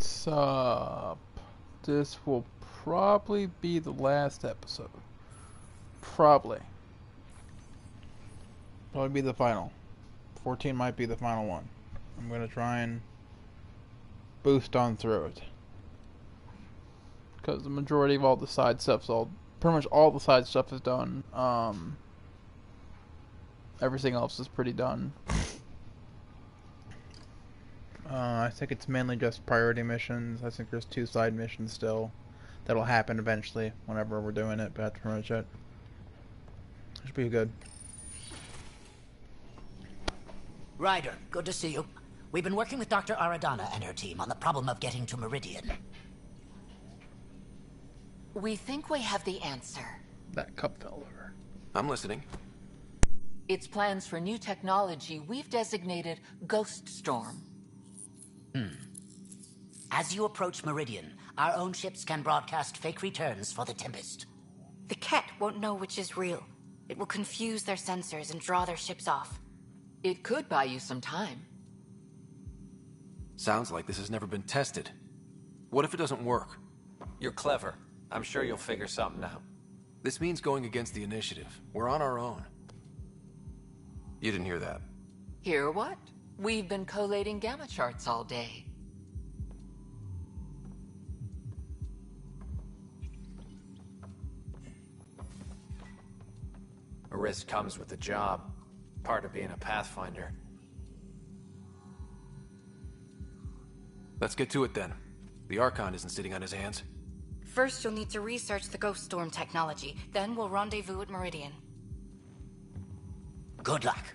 What's up? This will probably be the last episode. Probably. Probably be the final. 14 might be the final one. I'm gonna try and boost on through it. Because the majority of all the side stuff's pretty much all the side stuff is done. Everything else is pretty done. I think it's mainly just priority missions. I think there's 2 side missions still. That'll happen eventually, whenever we're doing it, but that's pretty much it. Should be good. Ryder, good to see you. We've been working with Dr. Aradana and her team on the problem of getting to Meridian. We think we have the answer. That cup fell over. I'm listening. It's plans for new technology we've designated Ghost Storm. As you approach Meridian, our own ships can broadcast fake returns for the Tempest. The Ket won't know which is real. It will confuse their sensors and draw their ships off. It could buy you some time. Sounds like this has never been tested. What if it doesn't work? You're clever. I'm sure you'll figure something out. This means going against the initiative. We're on our own. You didn't hear that. Hear what? We've been collating gamma charts all day. A risk comes with the job. Part of being a Pathfinder. Let's get to it then. The Archon isn't sitting on his hands. First, you'll need to research the Ghost Storm technology. Then we'll rendezvous at Meridian. Good luck.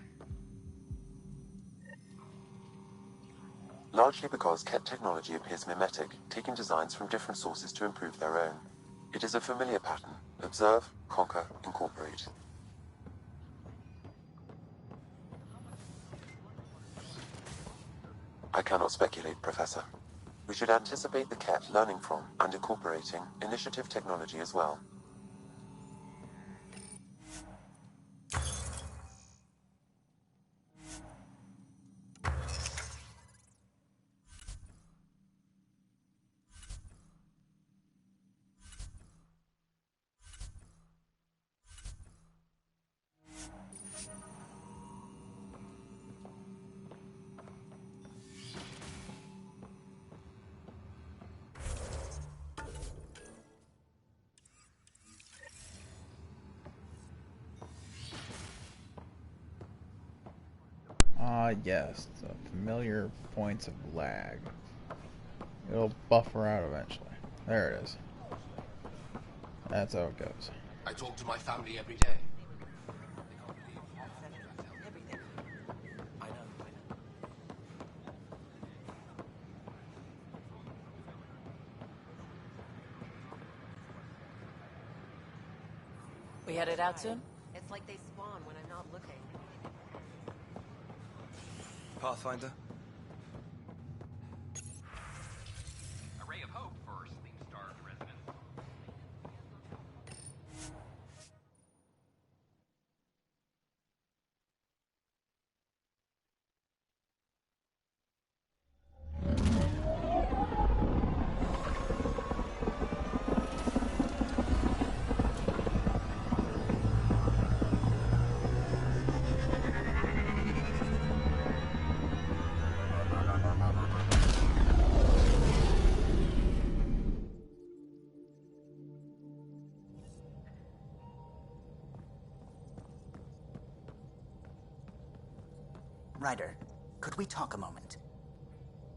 Largely because Ket technology appears mimetic, taking designs from different sources to improve their own. It is a familiar pattern. Observe, conquer, incorporate. I cannot speculate, Professor. We should anticipate the Ket learning from and incorporating initiative technology as well. Yes, the familiar points of lag. It'll buffer out eventually. There it is. That's how it goes. I talk to my family every day. We headed out soon? It's like they spawn when I'm not looking. Pathfinder? A ray of hope for Sleep Star's residents. Ryder, could we talk a moment?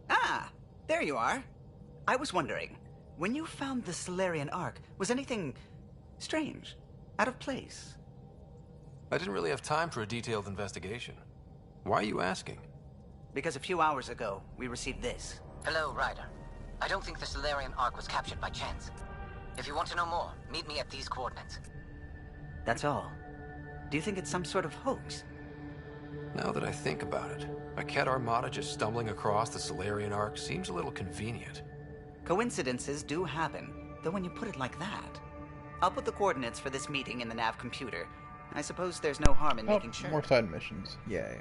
Ah, there you are. I was wondering, when you found the Solarian Ark, was anything strange, out of place? I didn't really have time for a detailed investigation. Why are you asking? Because a few hours ago, we received this. Hello, Ryder. I don't think the Solarian Ark was captured by chance. If you want to know more, meet me at these coordinates. That's all. Do you think it's some sort of hoax? Now that I think about it, a Ket armada just stumbling across the Solarian Ark seems a little convenient. Coincidences do happen, though when you put it like that. I'll put the coordinates for this meeting in the nav computer. I suppose there's no harm in making sure. More side missions. Yay.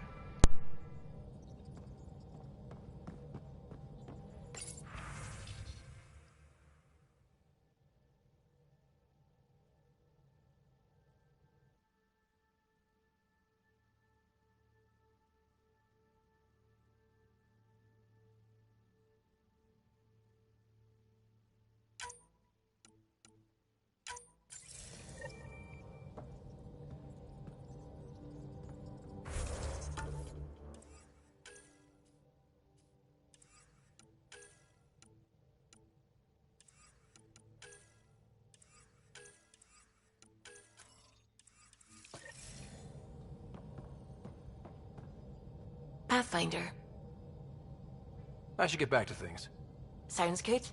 Pathfinder. I should get back to things. Sounds good.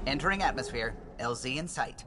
Entering atmosphere. LZ in sight.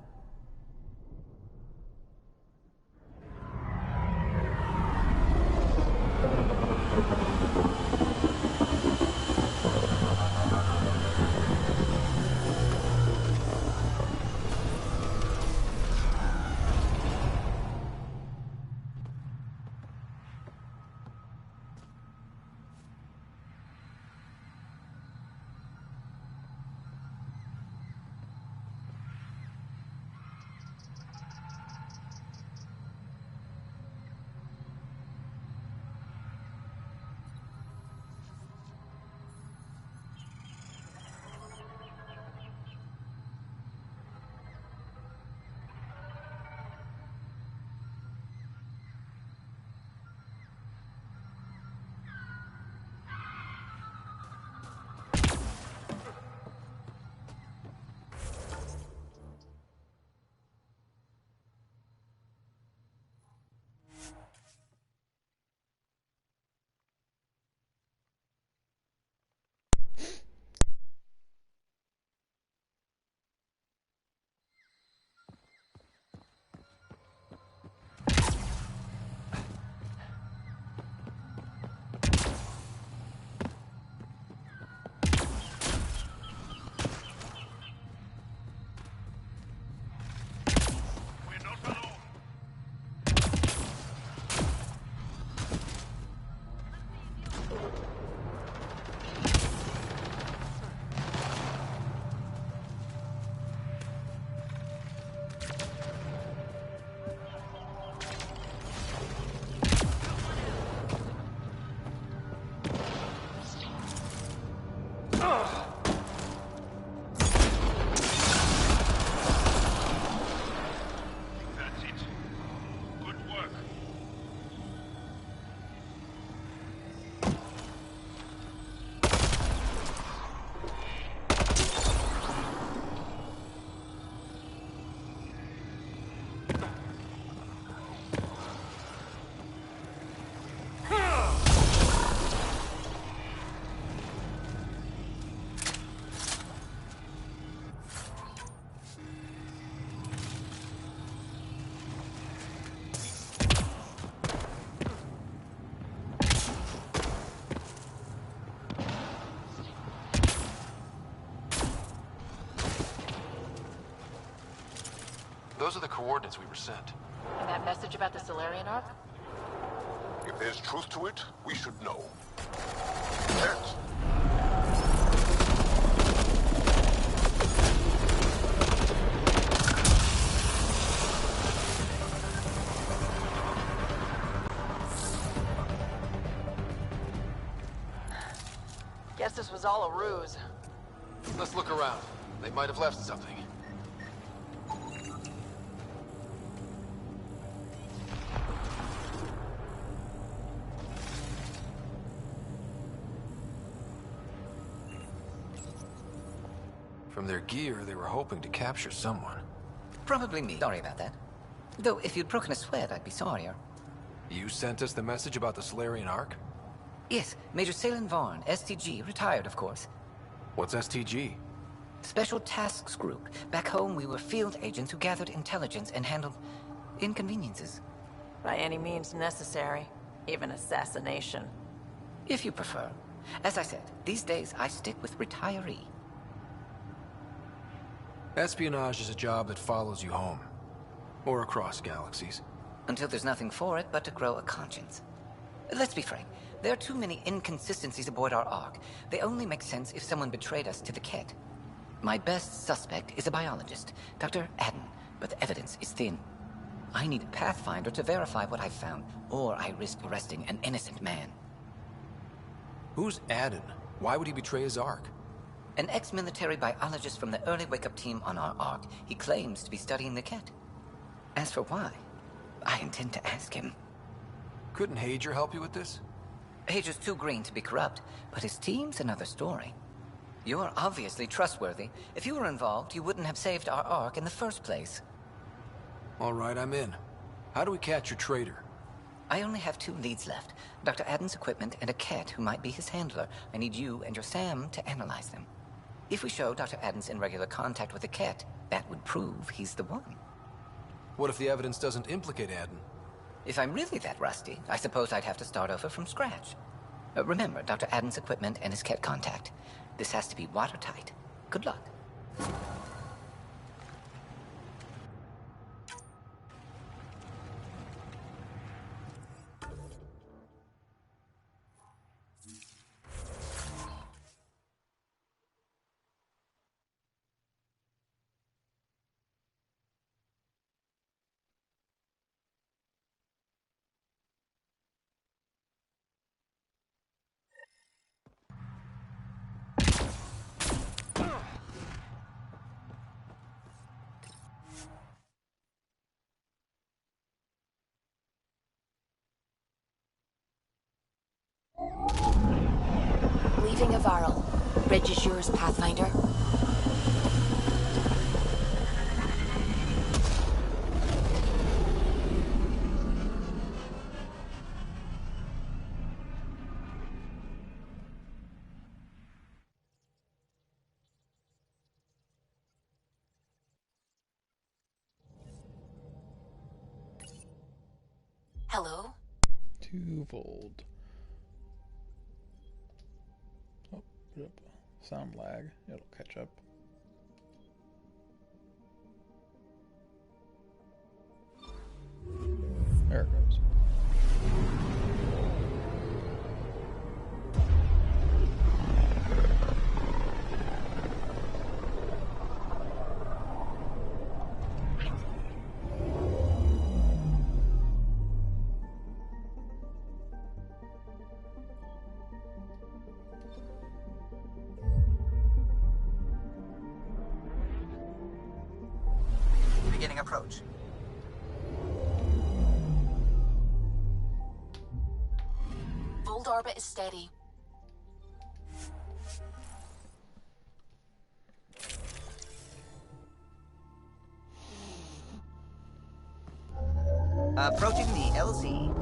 Those are the coordinates we were sent. And that message about the Solarian Ark? If there's truth to it, we should know. Heads. Guess this was all a ruse. Let's look around. They might have left something. From their gear, they were hoping to capture someone. Probably me. Sorry about that. Though, if you'd broken a sweat, I'd be sorrier. You sent us the message about the Solarian Ark? Yes, Major Salin Vaughn, STG, retired, of course. What's STG? Special Tasks Group. Back home, we were field agents who gathered intelligence and handled inconveniences. By any means necessary. Even assassination. If you prefer. As I said, these days I stick with retiree. Espionage is a job that follows you home. Or across galaxies. Until there's nothing for it but to grow a conscience. Let's be frank. There are too many inconsistencies aboard our Ark. They only make sense if someone betrayed us to the Ket. My best suspect is a biologist, Dr. Adden, but the evidence is thin. I need a Pathfinder to verify what I've found, or I risk arresting an innocent man. Who's Adden? Why would he betray his Ark? An ex-military biologist from the early wake-up team on our Ark. He claims to be studying the Ket. As for why, I intend to ask him. Couldn't Hager help you with this? Hager's too green to be corrupt, but his team's another story. You're obviously trustworthy. If you were involved, you wouldn't have saved our Ark in the first place. All right, I'm in. How do we catch your traitor? I only have 2 leads left. Dr. Adden's equipment and a Ket who might be his handler. I need you and your Sam to analyze them. If we show Dr. Adden's in regular contact with the Ket, that would prove he's the one. What if the evidence doesn't implicate Adden? If I'm really that rusty, I suppose I'd have to start over from scratch. Remember, Dr. Adden's equipment and his Ket contact. This has to be watertight. Good luck. Leaving Avarl. Bridge is yours, Pathfinder. Hello? Twofold. Oh, put up sound lag. It'll catch up. There it goes. Beginning approach. Old orbit is steady. Approaching the LZ.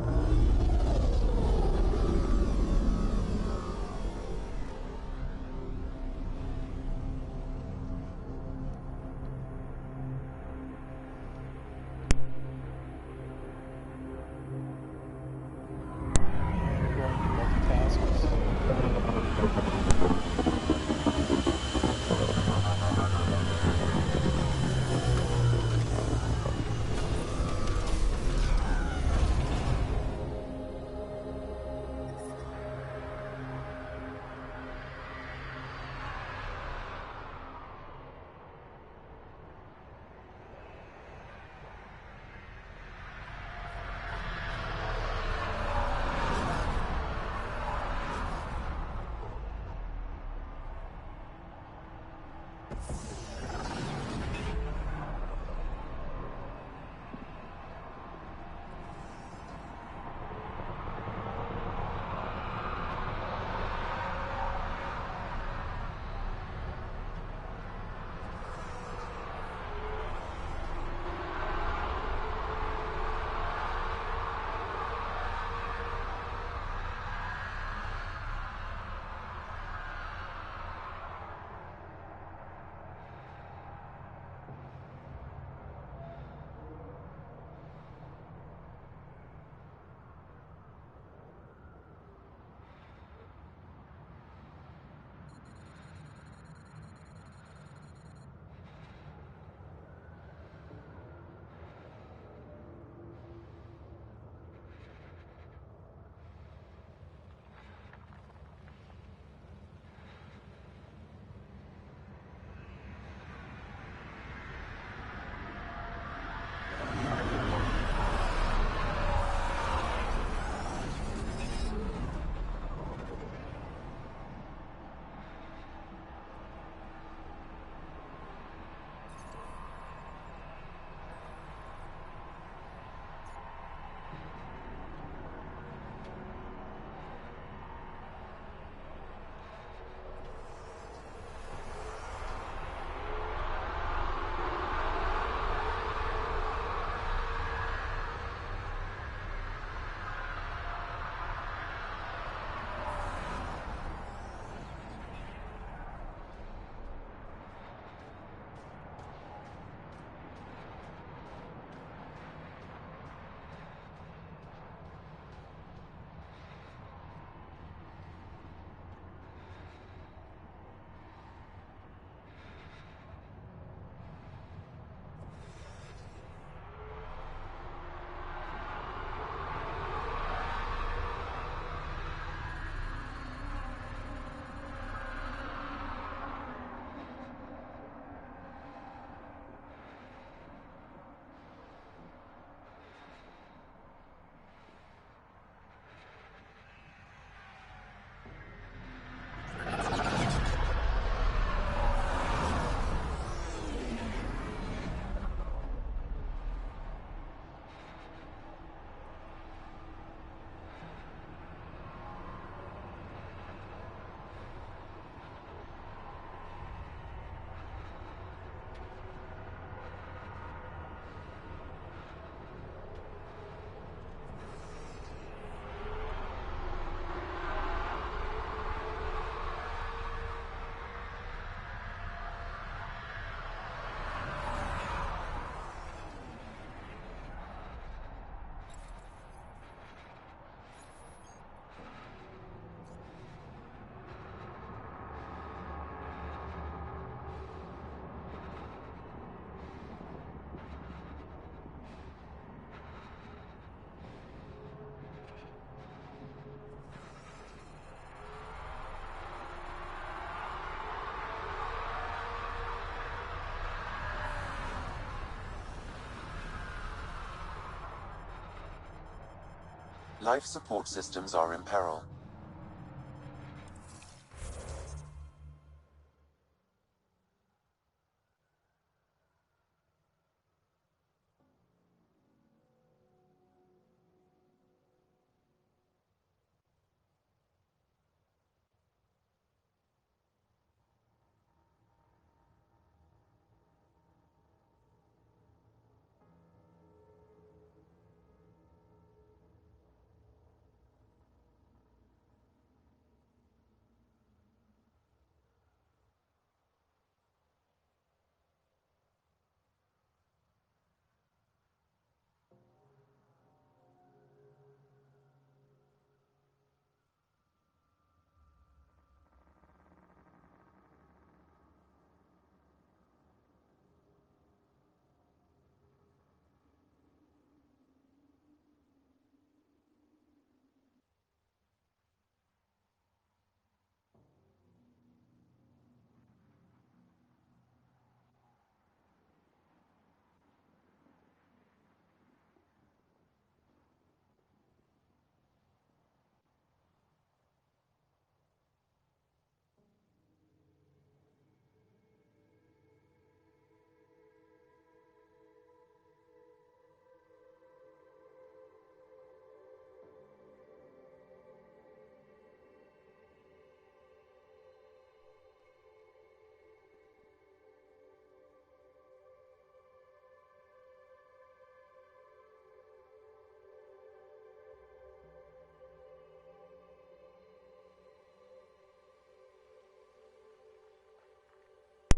Life support systems are in peril.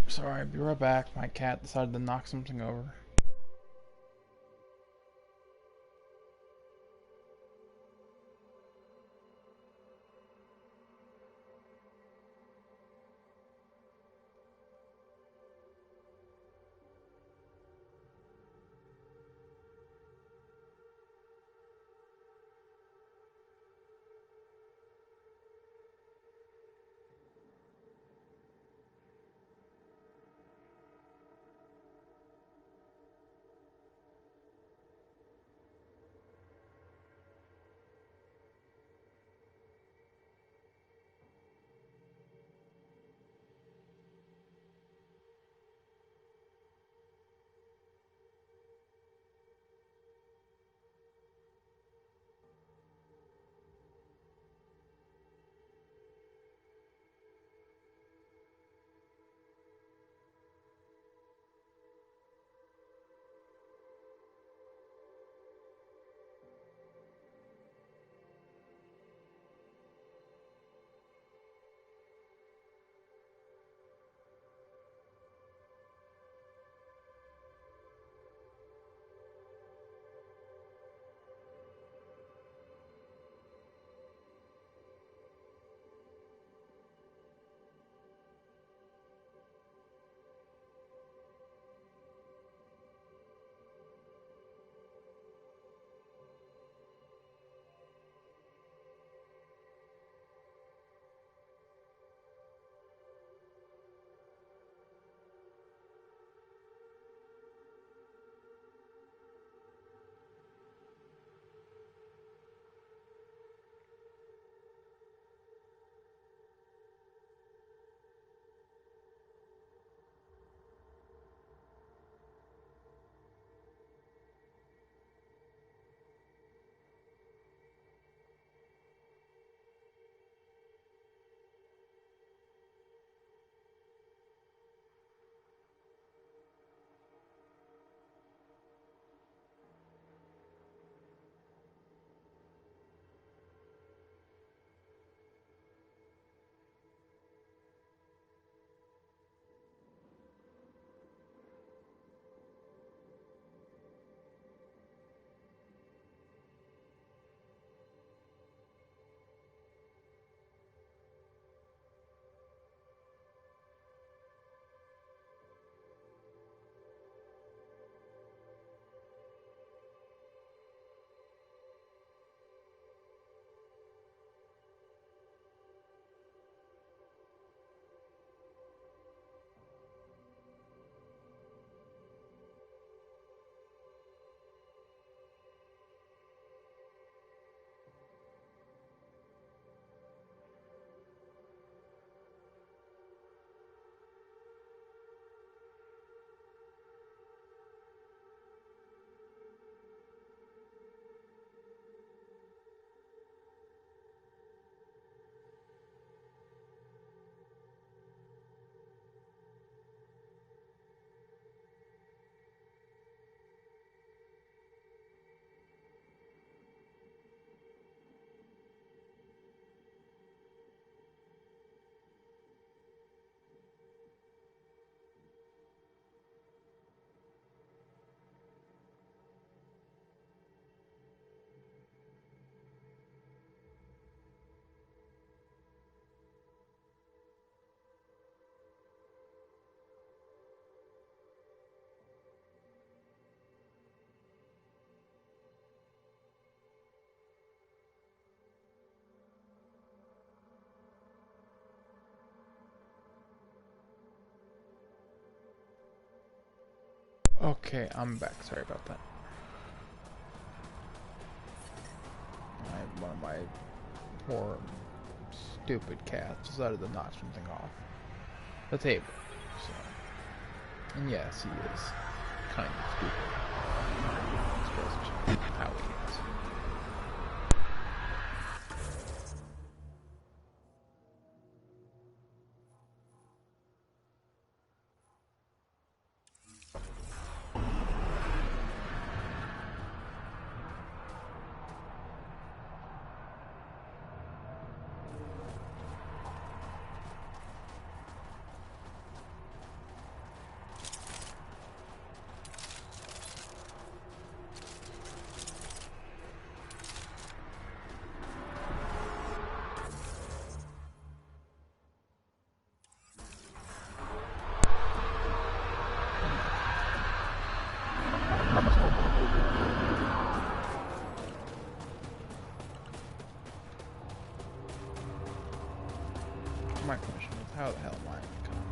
Sorry, I'll be right back. My cat decided to knock something over. Okay, I'm back. Sorry about that. One of my poor, stupid cats decided to knock something off the table. So, and yes, he is kind of stupid. It's just how he is. How the hell am I in combat?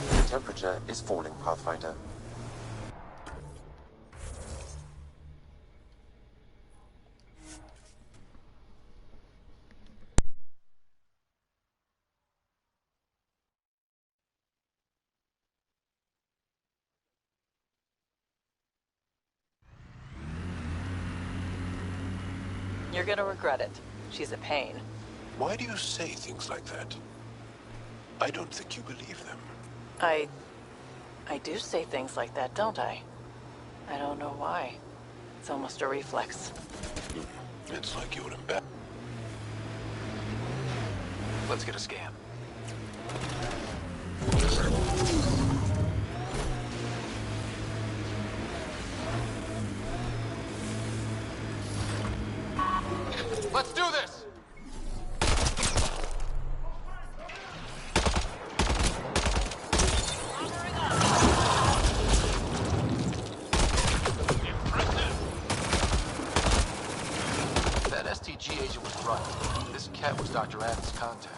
The temperature is falling, Pathfinder. You're gonna regret it. She's a pain. Why do you say things like that? I don't think you believe them. I do say things like that, don't I? I don't know why. It's almost a reflex. It's like you're in bed. Let's get a scan. Let's do this! That STG agent was right. This cat was Dr. Adams' contact.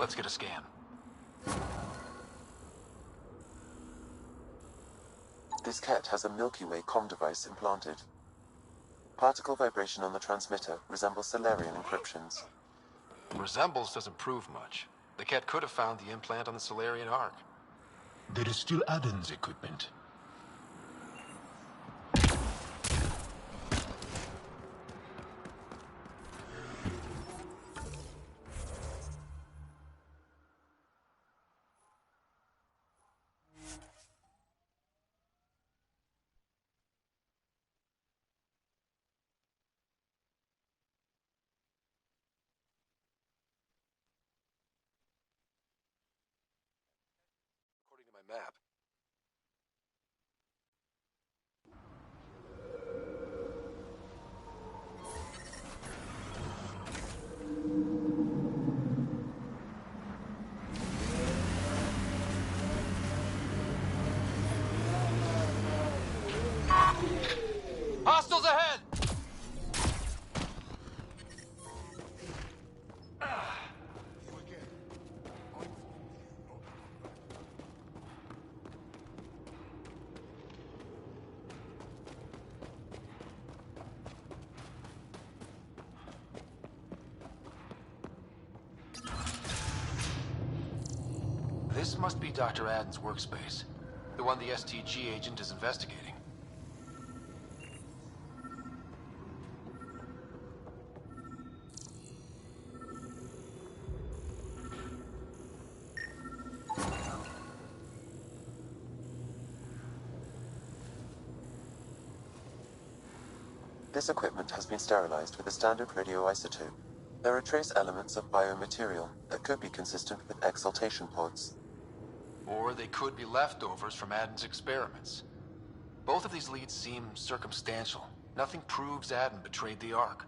Let's get a scan. This cat has a Milky Way comm device implanted. Particle vibration on the transmitter resembles Solarian encryptions. Resembles doesn't prove much. The cat could have found the implant on the Solarian Ark. There is still Aden's equipment. According to my map. Hostiles ahead! This must be Dr. Adams' workspace. The one the STG agent is investigating. This equipment has been sterilized with a standard radioisotope. There are trace elements of biomaterial that could be consistent with exaltation pods. Or they could be leftovers from Adam's experiments. Both of these leads seem circumstantial. Nothing proves Adam betrayed the Ark.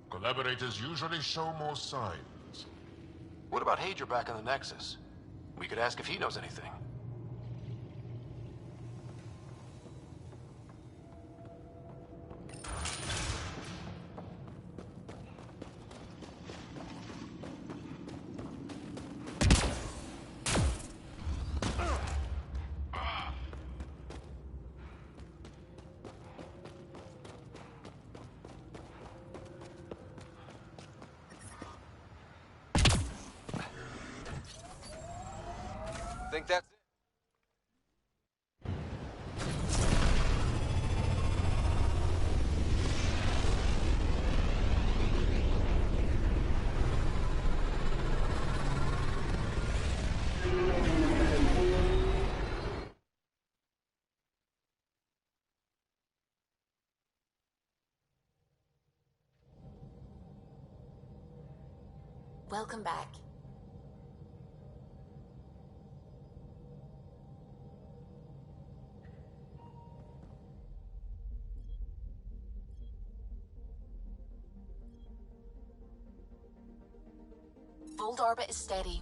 Collaborators usually show more signs. What about Hadrian back on the Nexus? We could ask if he knows anything. Think that's it? Welcome back. Fold orbit is steady.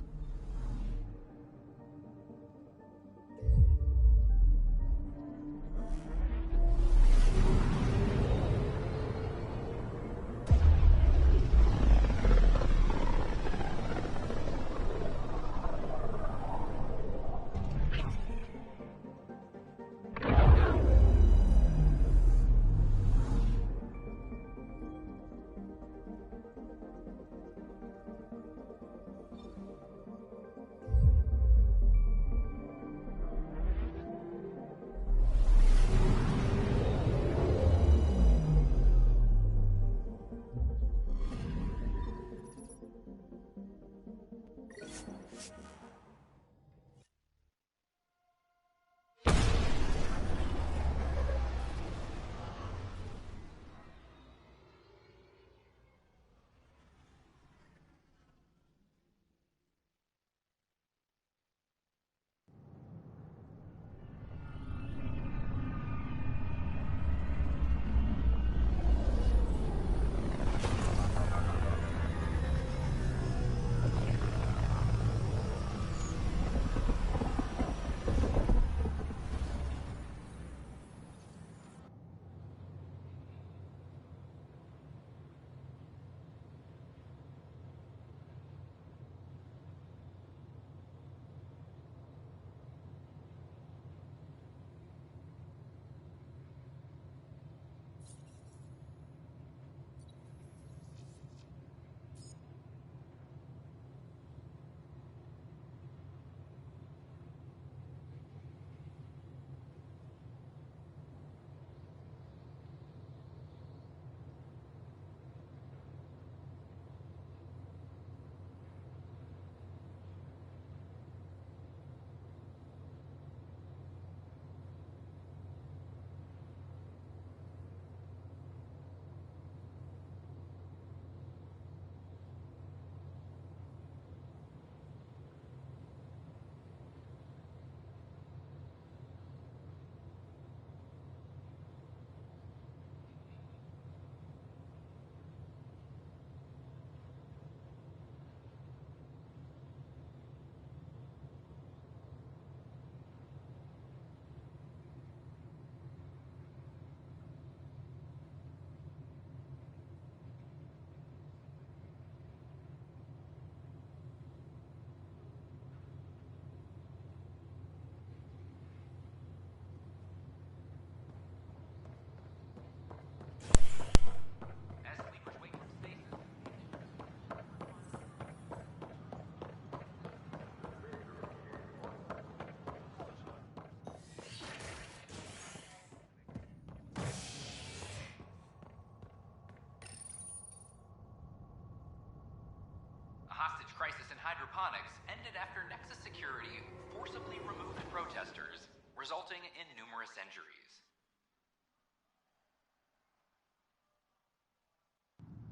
Hostage crisis in hydroponics ended after Nexus Security forcibly removed protesters, resulting in numerous injuries.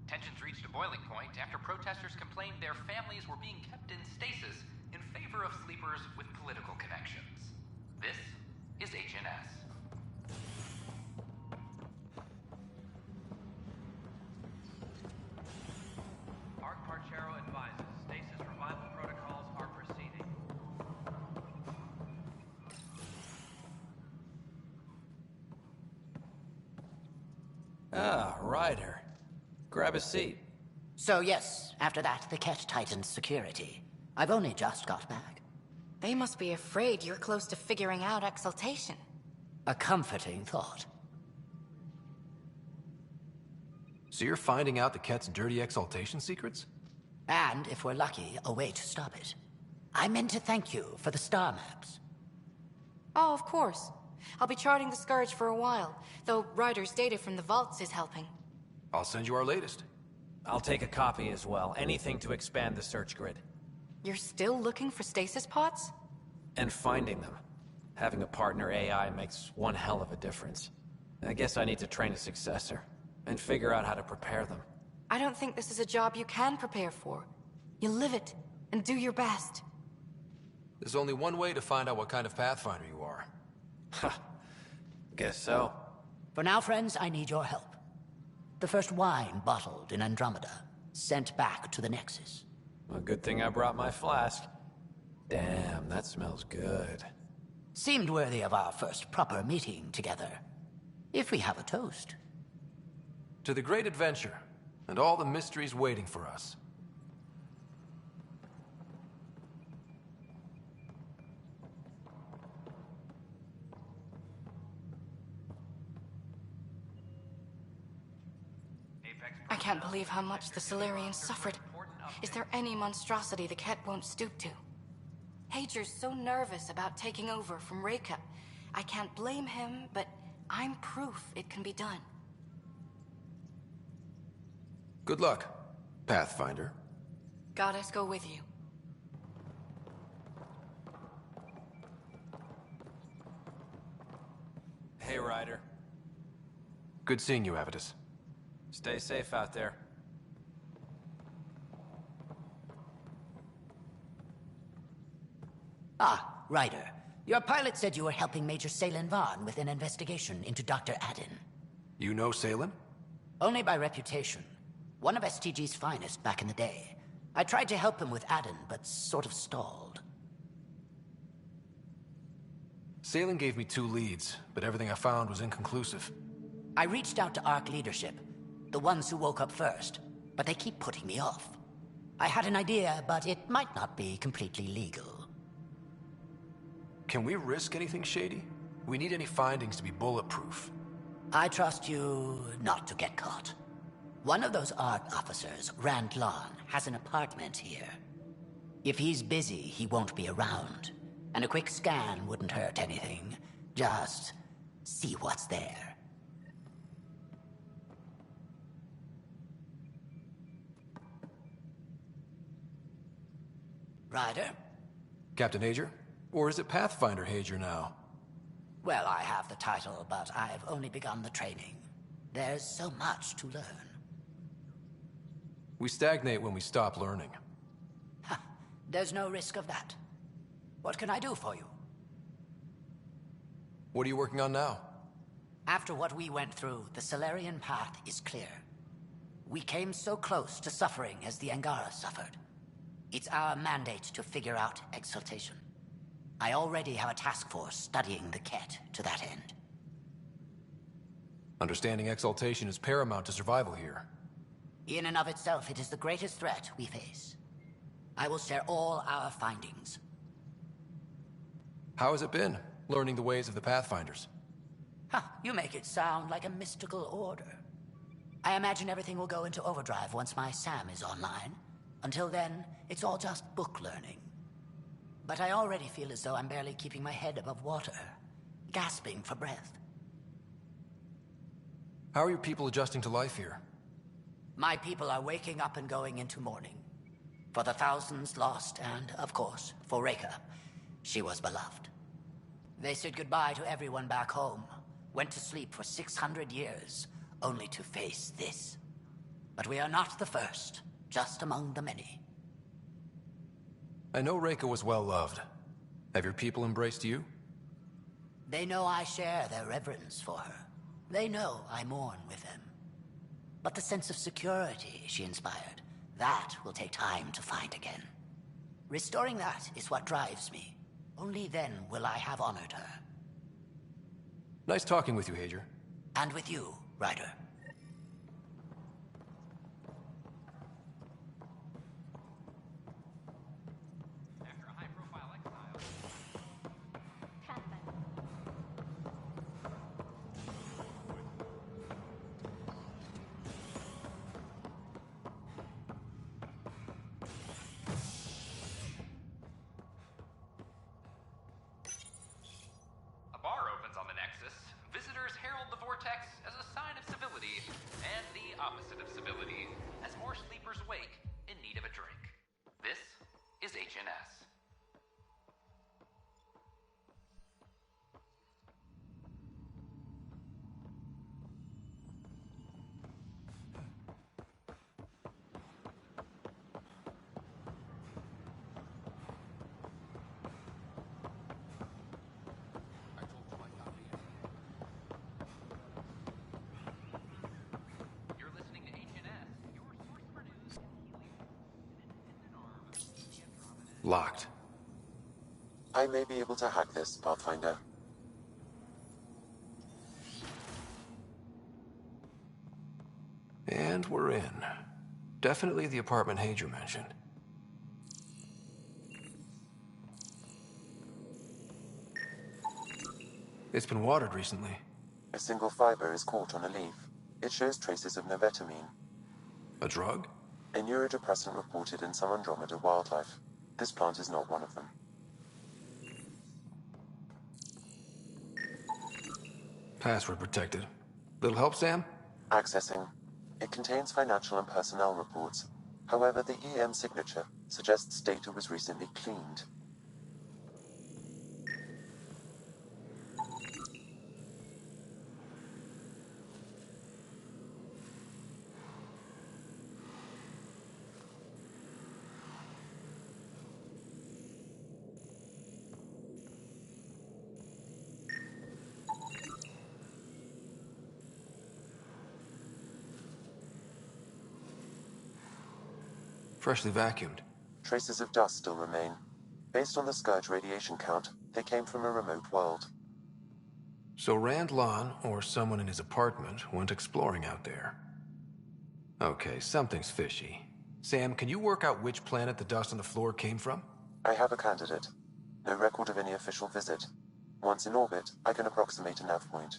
Tensions reached a boiling point after protesters complained their families were being kept in stasis in favor of sleepers with political connections. This is HNS. Arch-Parchero advises stasis revival protocols are proceeding. Ah, Ryder. Grab a seat. So yes, after that, the Ket tightened security. I've only just got back. They must be afraid you're close to figuring out exaltation. A comforting thought. So you're finding out the Ket's dirty exaltation secrets? And, if we're lucky, a way to stop it. I meant to thank you for the star maps. Oh, of course. I'll be charting the Scourge for a while, though Ryder's data from the vaults is helping. I'll send you our latest. I'll take a copy as well. Anything to expand the search grid. You're still looking for stasis pods? And finding them. Having a partner AI makes one hell of a difference. I guess I need to train a successor, and figure out how to prepare them. I don't think this is a job you can prepare for. You live it, and do your best. There's only one way to find out what kind of Pathfinder you are. Guess so. For now, friends, I need your help. The first wine bottled in Andromeda, sent back to the Nexus. A good thing I brought my flask. Damn, that smells good. Seemed worthy of our first proper meeting together. If we have a toast. To the great adventure, and all the mysteries waiting for us. I can't believe how much the Solarians suffered. Is there any monstrosity the Ket won't stoop to? Hager's so nervous about taking over from Reka. I can't blame him, but I'm proof it can be done. Good luck, Pathfinder. Goddess go with you. Hey, Ryder. Good seeing you, Avitus. Stay safe out there. Ah, Ryder. Your pilot said you were helping Major Salen Vaughn with an investigation into Dr. Aden. You know Salen? Only by reputation. One of STG's finest back in the day. I tried to help him with Aden, but sort of stalled. Salen gave me 2 leads, but everything I found was inconclusive. I reached out to ARC leadership, the ones who woke up first, but they keep putting me off. I had an idea, but it might not be completely legal. Can we risk anything shady? We need any findings to be bulletproof. I trust you not to get caught. One of those ARC officers, Rand Lon, has an apartment here. If he's busy, he won't be around. And a quick scan wouldn't hurt anything. Just see what's there. Ryder? Captain Hager? Or is it Pathfinder Hager now? Well, I have the title, but I've only begun the training. There's so much to learn. We stagnate when we stop learning. There's no risk of that. What can I do for you? What are you working on now? After what we went through, the Solarian path is clear. We came so close to suffering as the Angara suffered. It's our mandate to figure out exaltation. I already have a task force studying the Ket to that end. Understanding exaltation is paramount to survival here. In and of itself, it is the greatest threat we face. I will share all our findings. How has it been, learning the ways of the Pathfinders? You make it sound like a mystical order. I imagine everything will go into overdrive once my SAM is online. Until then, it's all just book learning. But I already feel as though I'm barely keeping my head above water, gasping for breath. How are your people adjusting to life here? My people are waking up and going into mourning. For the thousands lost and, of course, for Reka. She was beloved. They said goodbye to everyone back home, went to sleep for 600 years, only to face this. But we are not the first, just among the many. I know Reka was well loved. Have your people embraced you? They know I share their reverence for her. They know I mourn with them. But the sense of security she inspired, that will take time to find again. Restoring that is what drives me. Only then will I have honored her. Nice talking with you, Hager. And with you, Ryder. A bar opens on the Nexus. Visitors herald the vortex as a sign of civility, and the opposite of civility, as more sleepers wake in need of a drink. This is HNS. Locked. I may be able to hack this, Pathfinder. And we're in. Definitely the apartment Hager mentioned. It's been watered recently. A single fiber is caught on a leaf. It shows traces of novetamine, A drug? a neurodepressant reported in some Andromeda wildlife. This plant is not one of them. Password protected. Little help, Sam? Accessing. It contains financial and personnel reports. However, the EM signature suggests data was recently cleaned. Freshly vacuumed. Traces of dust still remain. Based on the Scourge radiation count, they came from a remote world. So Rand Lon, or someone in his apartment, went exploring out there. Okay, something's fishy. Sam, can you work out which planet the dust on the floor came from? I have a candidate. No record of any official visit. Once in orbit, I can approximate a nav point.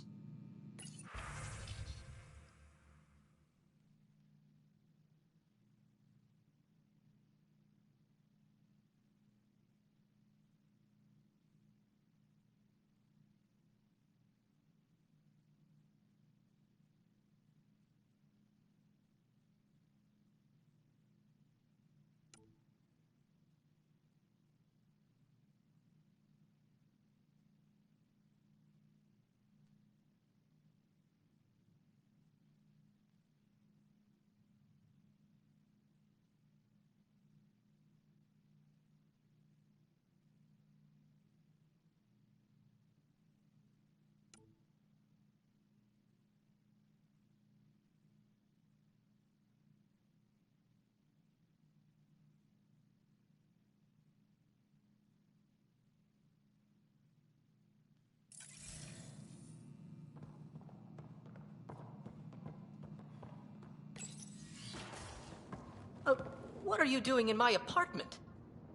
What are you doing in my apartment?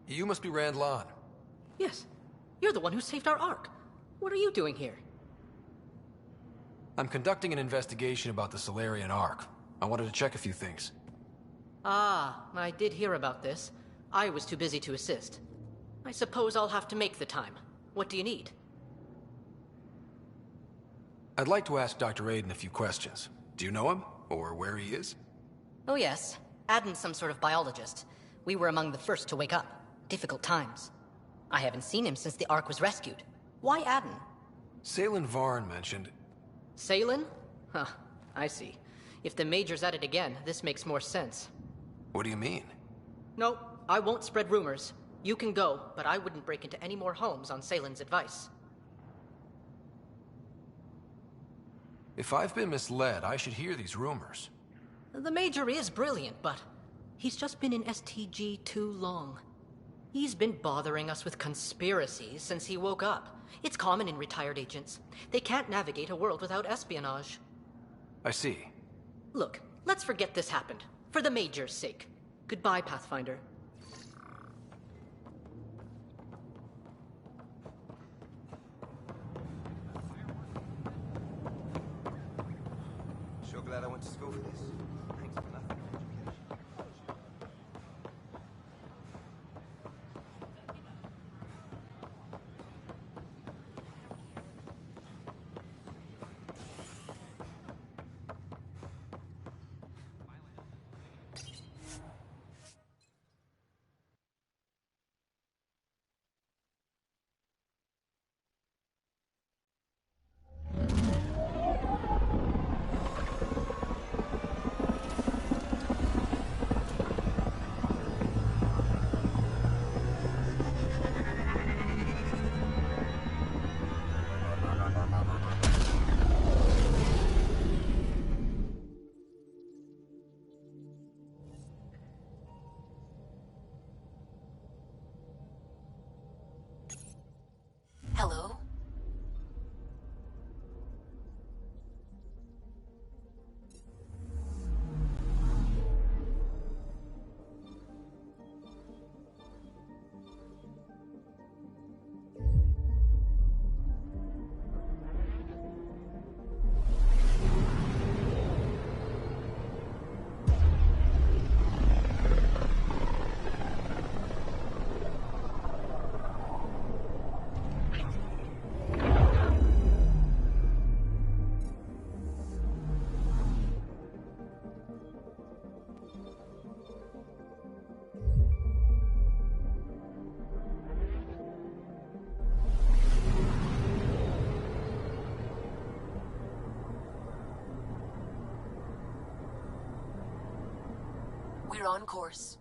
You must be Rand Lon. Yes. You're the one who saved our Ark. What are you doing here? I'm conducting an investigation about the Solarian Ark. I wanted to check a few things. Ah, I did hear about this. I was too busy to assist. I suppose I'll have to make the time. What do you need? I'd like to ask Dr. Aiden a few questions. Do you know him? Or where he is? Oh yes. Aden's some sort of biologist. We were among the first to wake up. Difficult times. I haven't seen him since the Ark was rescued. Why Aden? Salen Varn mentioned... Salen? Huh, I see. If the Major's at it again, this makes more sense. What do you mean? No, I won't spread rumors. You can go, but I wouldn't break into any more homes on Salen's advice. If I've been misled, I should hear these rumors. The Major is brilliant, but he's just been in STG too long. He's been bothering us with conspiracies since he woke up. It's common in retired agents. They can't navigate a world without espionage. I see. Look, let's forget this happened. For the Major's sake. Goodbye, Pathfinder. Sure glad I went to school for this. Thanks for nothing. You're on course.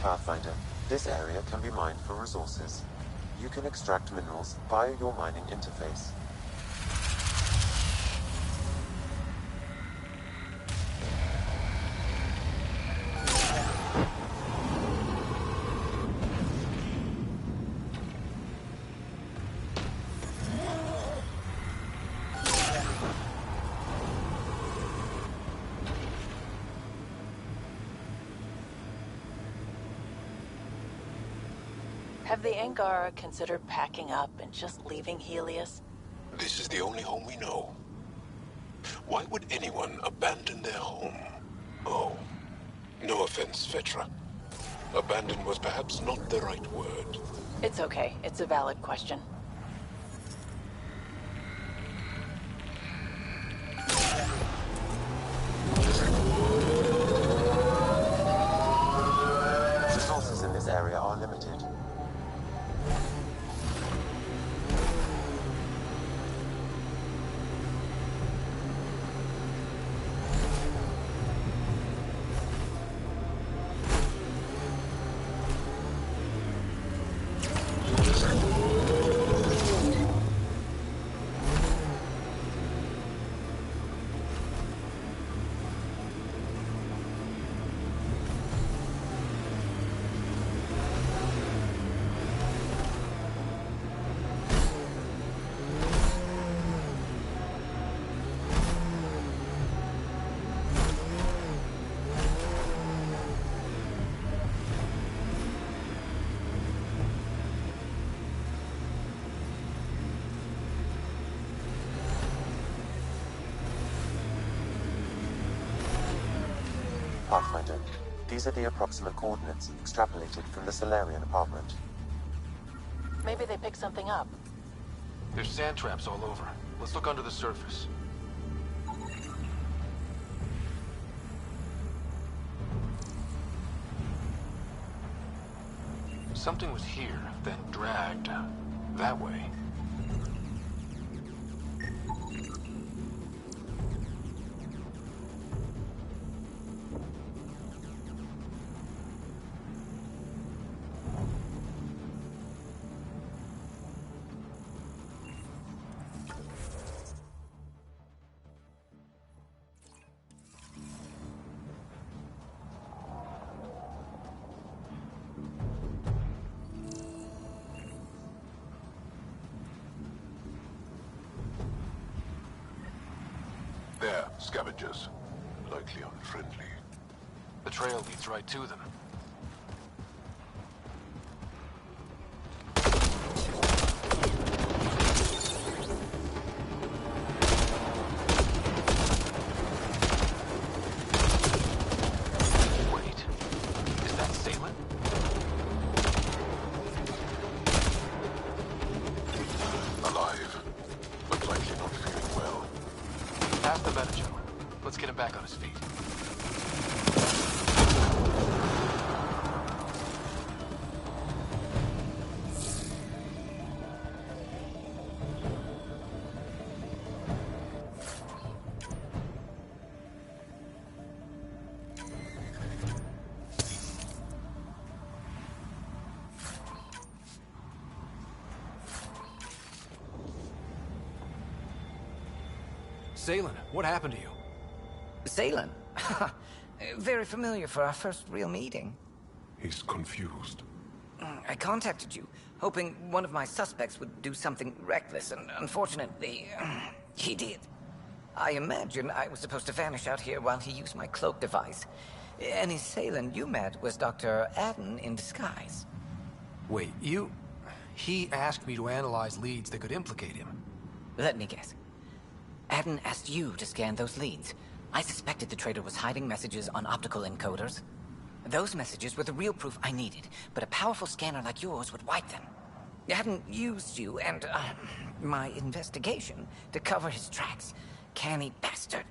Pathfinder, this area can be mined for resources. You can extract minerals via your mining interface. Have the Angara considered packing up and just leaving Helios? This is the only home we know. Why would anyone abandon their home? Oh, no offense, Vetra. Abandon was perhaps not the right word. It's okay. It's a valid question. Resources in this area are limited. Pathfinder, these are the approximate coordinates extrapolated from the Solarian apartment. Maybe they picked something up. There's sand traps all over. Let's look under the surface. Something was here, then dragged that way. There, scavengers. Likely unfriendly. The trail leads right to them. Wait, is that Salem? Alive, but likely not feeling well. Pass the Metagen. Let's get him back on his feet. Salem, what happened to you? Salem? Very familiar for our first real meeting. He's confused. I contacted you, hoping one of my suspects would do something reckless, and unfortunately, he did. I imagine I was supposed to vanish out here while he used my cloak device. Any Salem you met was Dr. Adden in disguise. Wait, He asked me to analyze leads that could implicate him. Let me guess. Adden asked you to scan those leads. I suspected the traitor was hiding messages on optical encoders. Those messages were the real proof I needed, but a powerful scanner like yours would wipe them. Adden used you and, my investigation to cover his tracks. Canny bastard.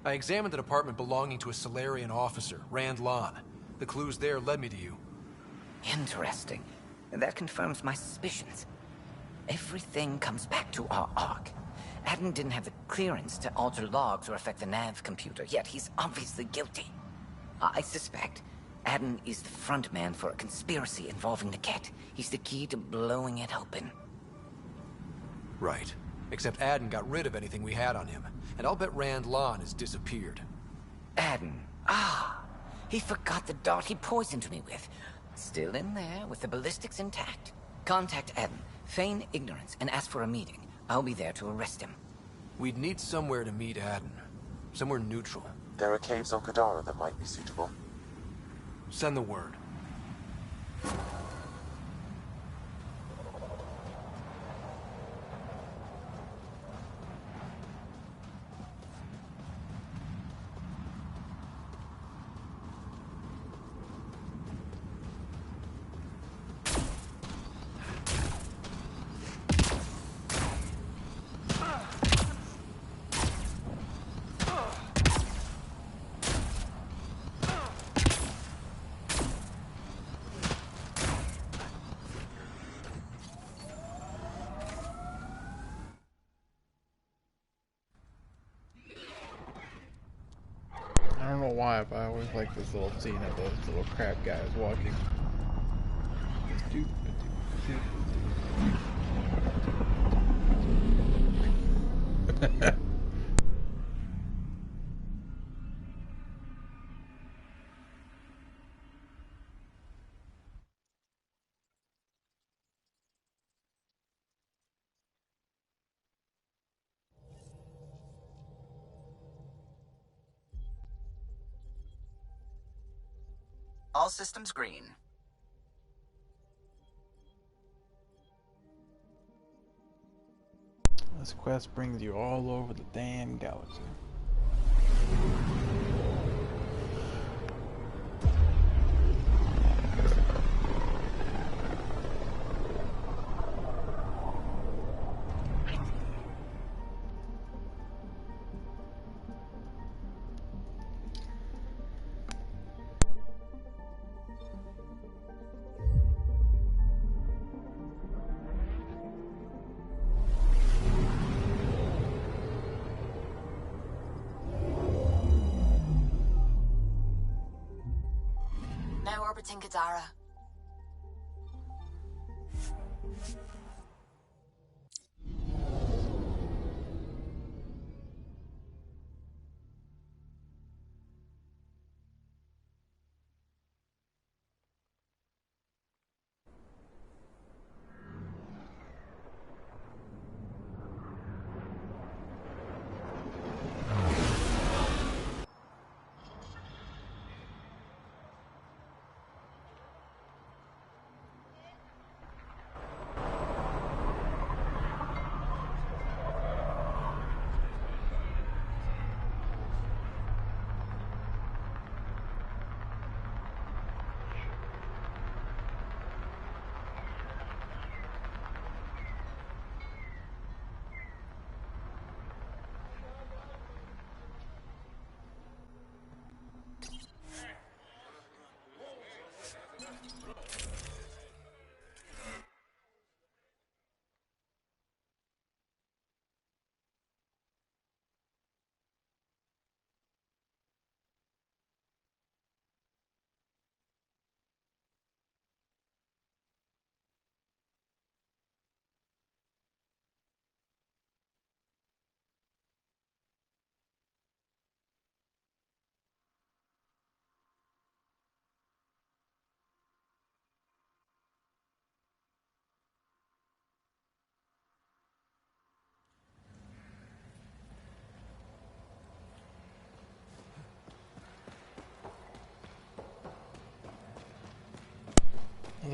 I examined an apartment belonging to a Solarian officer, Rand Lon. The clues there led me to you. Interesting. That confirms my suspicions. Everything comes back to our Ark. Adden didn't have the clearance to alter logs or affect the nav computer, yet he's obviously guilty. I suspect Adden is the front man for a conspiracy involving the Ket. He's the key to blowing it open. Right. Except Adden got rid of anything we had on him. And I'll bet Rand Lon has disappeared. Adden. He forgot the dart he poisoned me with. Still in there, with the ballistics intact. Contact Adden, feign ignorance, and ask for a meeting. I'll be there to arrest him. We'd need somewhere to meet Adden. Somewhere neutral. There are caves on Kadara that might be suitable. Send the word. I don't know why, but I always like this little scene of those little crab guys walking. All systems green. This quest brings you all over the damn galaxy. Now orbiting Kadara.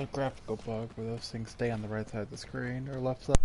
a graphical bug where those things stay on the right side of the screen or left side.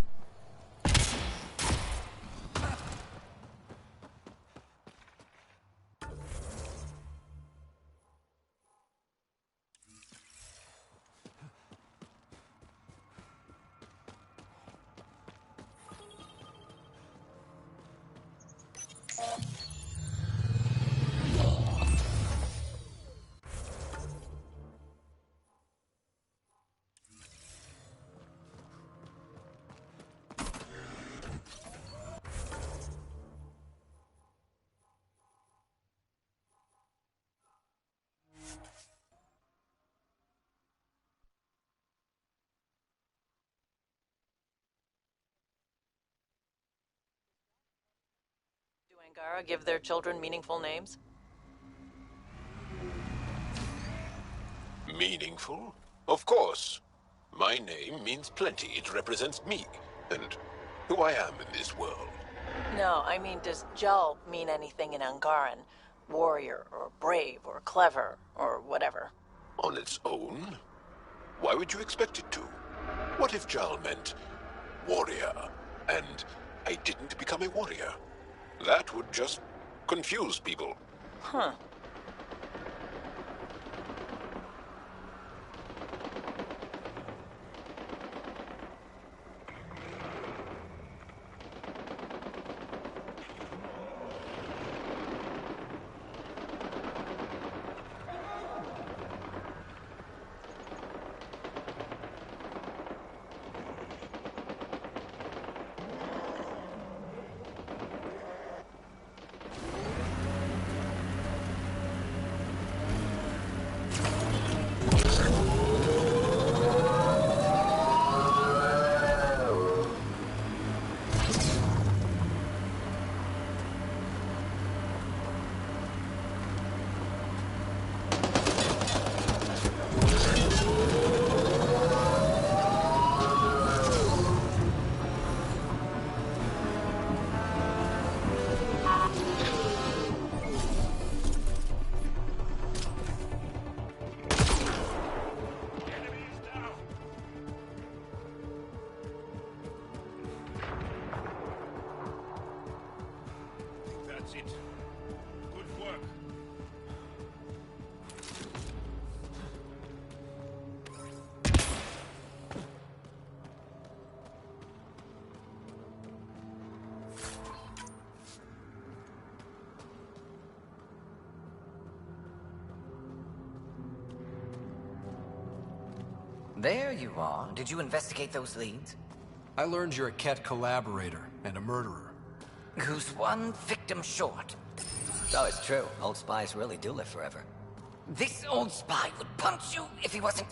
Do Angara give their children meaningful names? Meaningful? Of course. My name means plenty. It represents me, and who I am in this world. No, I mean, does Jal mean anything in Angaran? Warrior, or brave, or clever, or whatever? On its own? Why would you expect it to? What if Jal meant warrior, and I didn't become a warrior? That would just confuse people. Huh. That's it. Good work. There you are. Did you investigate those leads? I learned you're a Ket collaborator and a murderer. Who's one victim short? Oh, it's true. Old spies really do live forever. This old spy would punch you if he wasn't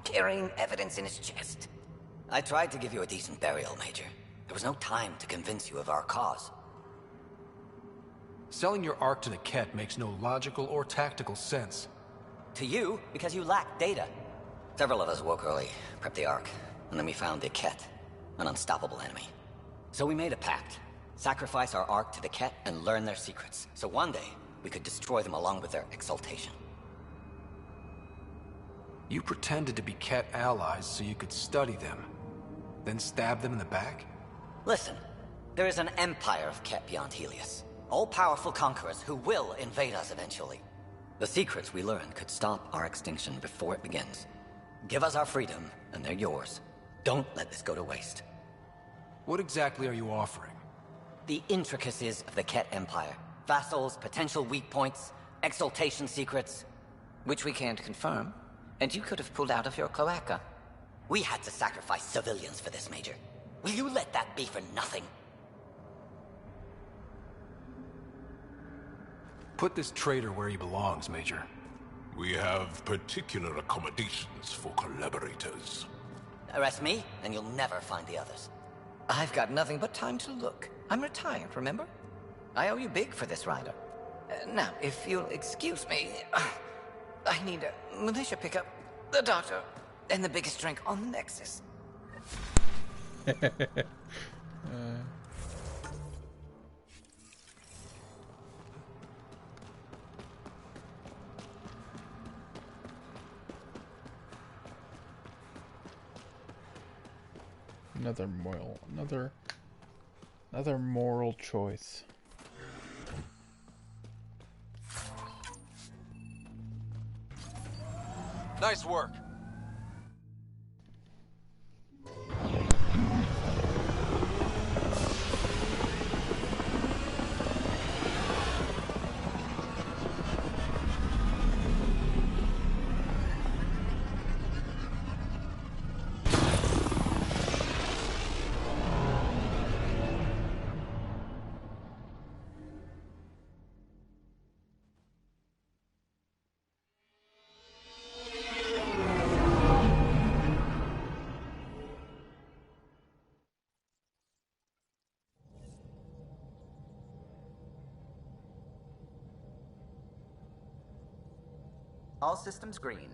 carrying evidence in his chest. I tried to give you a decent burial, Major. There was no time to convince you of our cause. Selling your Ark to the Ket makes no logical or tactical sense. To you, because you lack data. Several of us woke early, prepped the Ark, and then we found the Ket, an unstoppable enemy. So we made a pact. Sacrifice our Ark to the Ket and learn their secrets, so one day we could destroy them along with their exaltation. You pretended to be Ket allies so you could study them, then stab them in the back? Listen, there is an empire of Ket beyond Helios. All-powerful conquerors who will invade us eventually. The secrets we learn could stop our extinction before it begins. Give us our freedom, and they're yours. Don't let this go to waste. What exactly are you offering? The intricacies of the Ket Empire. Vassals, potential weak points, exaltation secrets. Which we can't confirm. And you could have pulled out of your cloaca. We had to sacrifice civilians for this, Major. Will you let that be for nothing? Put this traitor where he belongs, Major. We have particular accommodations for collaborators. Arrest me, and you'll never find the others. I've got nothing but time to look. I'm retired, remember? I owe you big for this rider. Now, if you'll excuse me, I need a militia pickup, the doctor, and the biggest drink on the Nexus. Another moral choice. Nice work. All systems green.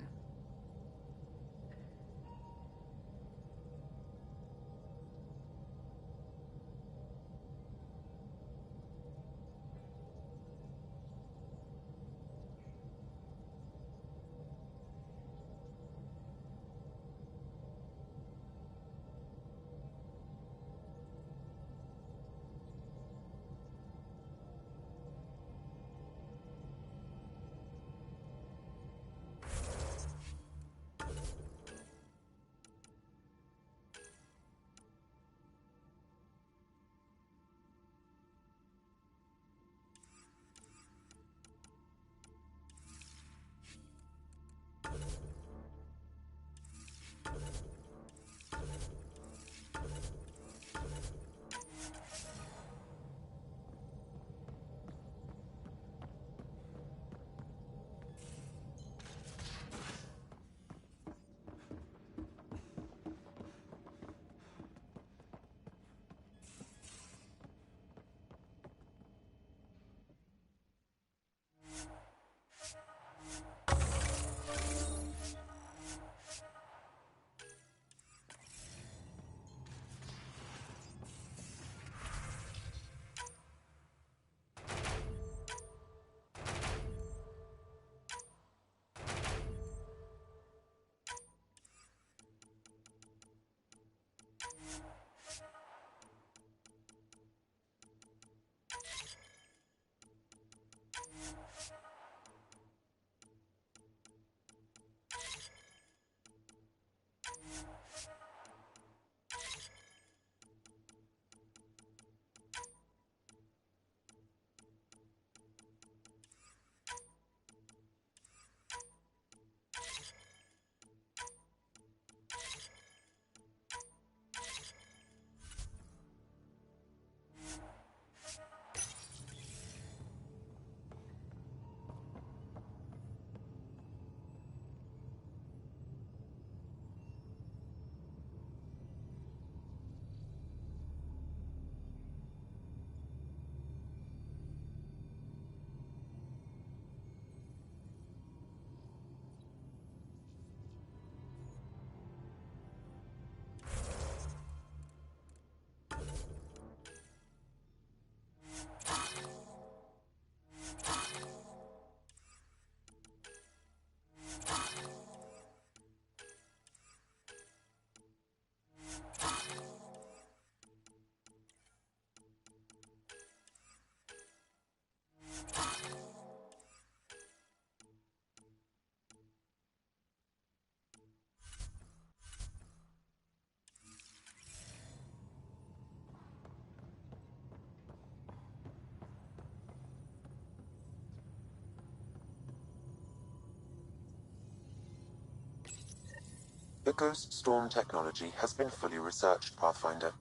The Ghost Storm technology has been fully researched, Pathfinder.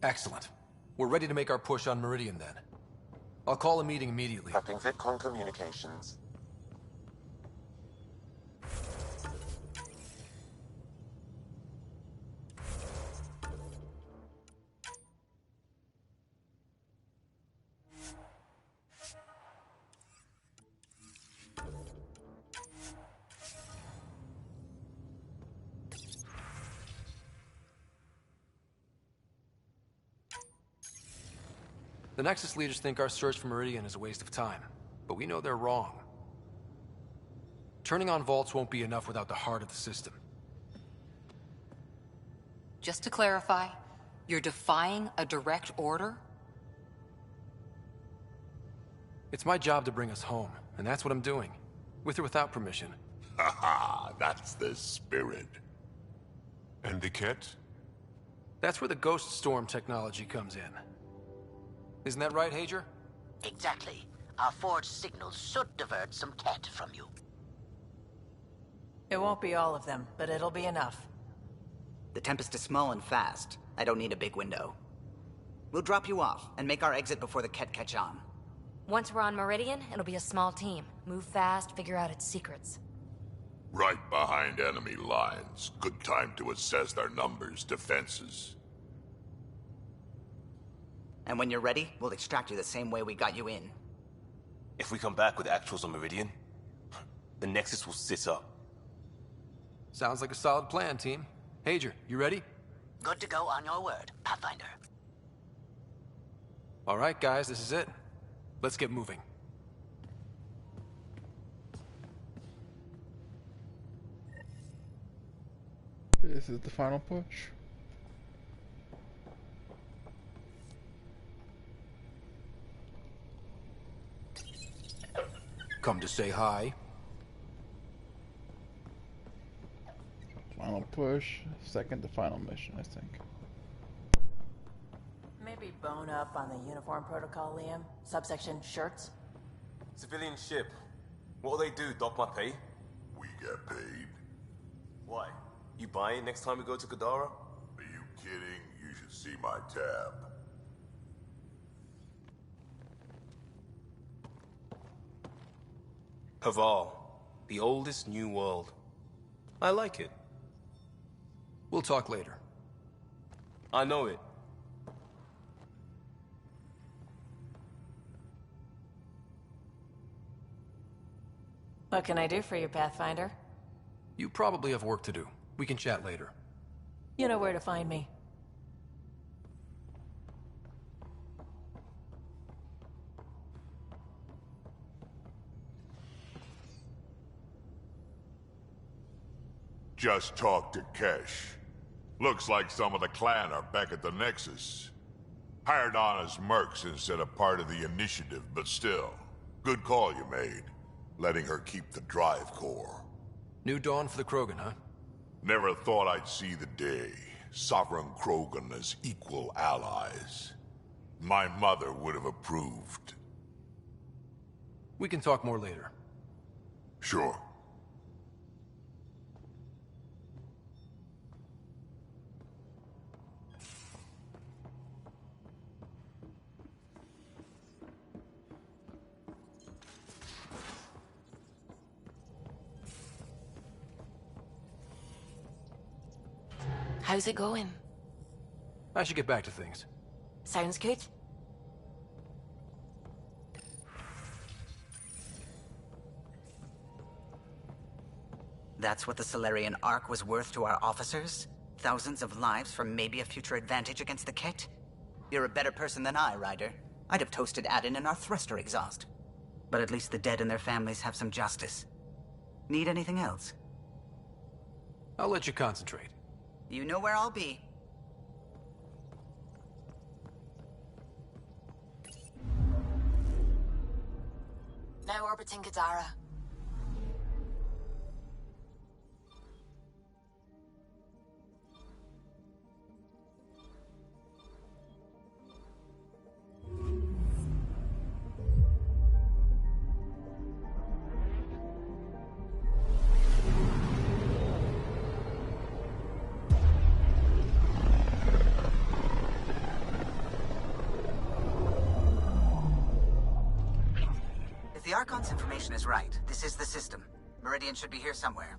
Excellent. We're ready to make our push on Meridian then. I'll call a meeting immediately. Prepping VidCon communications. The Nexus leaders think our search for Meridian is a waste of time, but we know they're wrong. Turning on vaults won't be enough without the heart of the system. Just to clarify, You're defying a direct order? It's my job to bring us home, and that's what I'm doing. With or without permission. Haha, that's the spirit. And the Ket? That's where the Ghost Storm technology comes in. Isn't that right, Hager? Exactly. Our forged signals should divert some Ket from you. It won't be all of them, but it'll be enough. The Tempest is small and fast. I don't need a big window. We'll drop you off and make our exit before the Ket catch on. Once we're on Meridian, it'll be a small team. Move fast, figure out its secrets. Right behind enemy lines. Good time to assess their numbers, defenses. And when you're ready, we'll extract you the same way we got you in. If we come back with actuals on Meridian, the Nexus will sit up. Sounds like a solid plan, team. Hager, you ready? Good to go on your word, Pathfinder. All right, guys, this is it. Let's get moving. This is the final push. Come to say hi. Final push. Second to final mission, I think. Maybe bone up on the uniform protocol, Liam. Subsection shirts. Civilian ship. What'll they do, dock my pay? We get paid. Why? You buying next time we go to Kadara? Are you kidding? You should see my tab. Haval. The oldest new world. I like it. We'll talk later. I know it. What can I do for you, Pathfinder? You probably have work to do. We can chat later. You know where to find me. Just talked to Kesh. Looks like some of the clan are back at the Nexus. Hired on as mercs instead of part of the initiative, but still. Good call you made. Letting her keep the drive core. New dawn for the Krogan, huh? Never thought I'd see the day. Sovereign Krogan as equal allies. My mother would have approved. We can talk more later. Sure. How's it going? I should get back to things. Sounds good. That's what the Solarian Ark was worth to our officers? Thousands of lives for maybe a future advantage against the Ket? You're a better person than I, Ryder. I'd have toasted Adin in our thruster exhaust. But at least the dead and their families have some justice. Need anything else? I'll let you concentrate. You know where I'll be. Now orbiting Kadara. If the Archon's information is right, this is the system. Meridian should be here somewhere.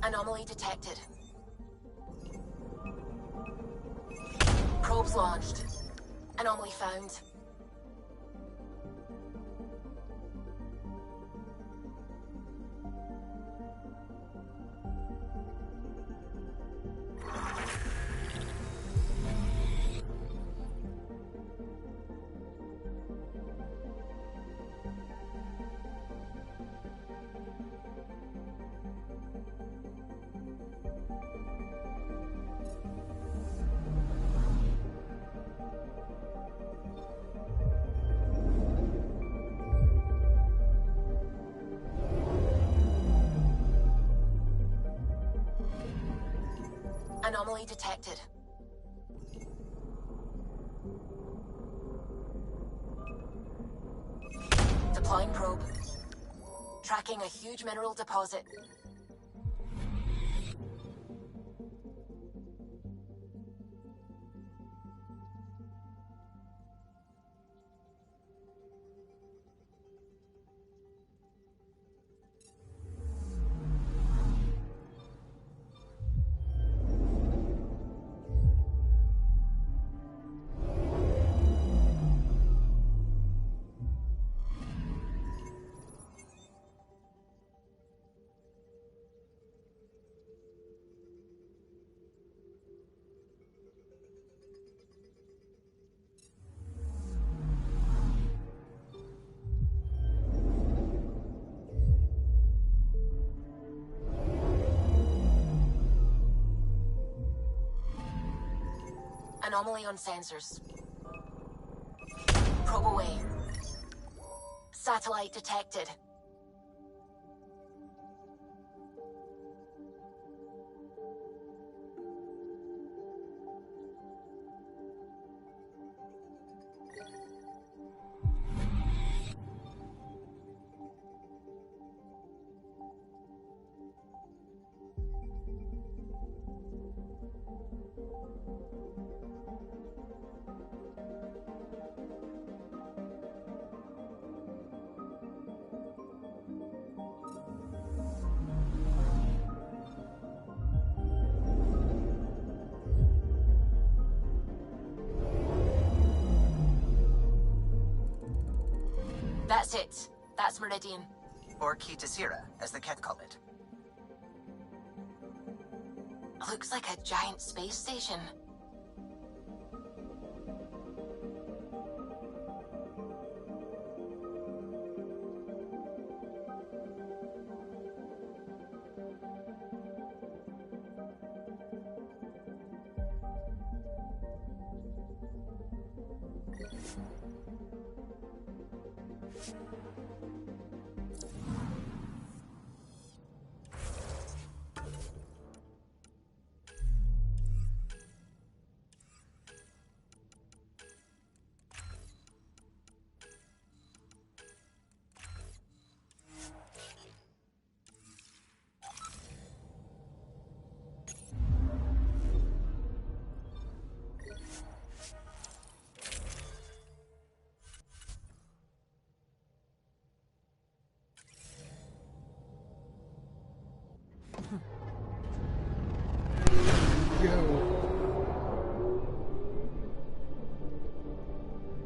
Anomaly detected. Probes launched. Anomaly found. Anomaly detected. Deploying probe. Tracking a huge mineral deposit. Anomaly on sensors. Probe away. Satellite detected. That's it. That's Meridian. Or Key to Sierra, as the Ket call it. Looks like a giant space station.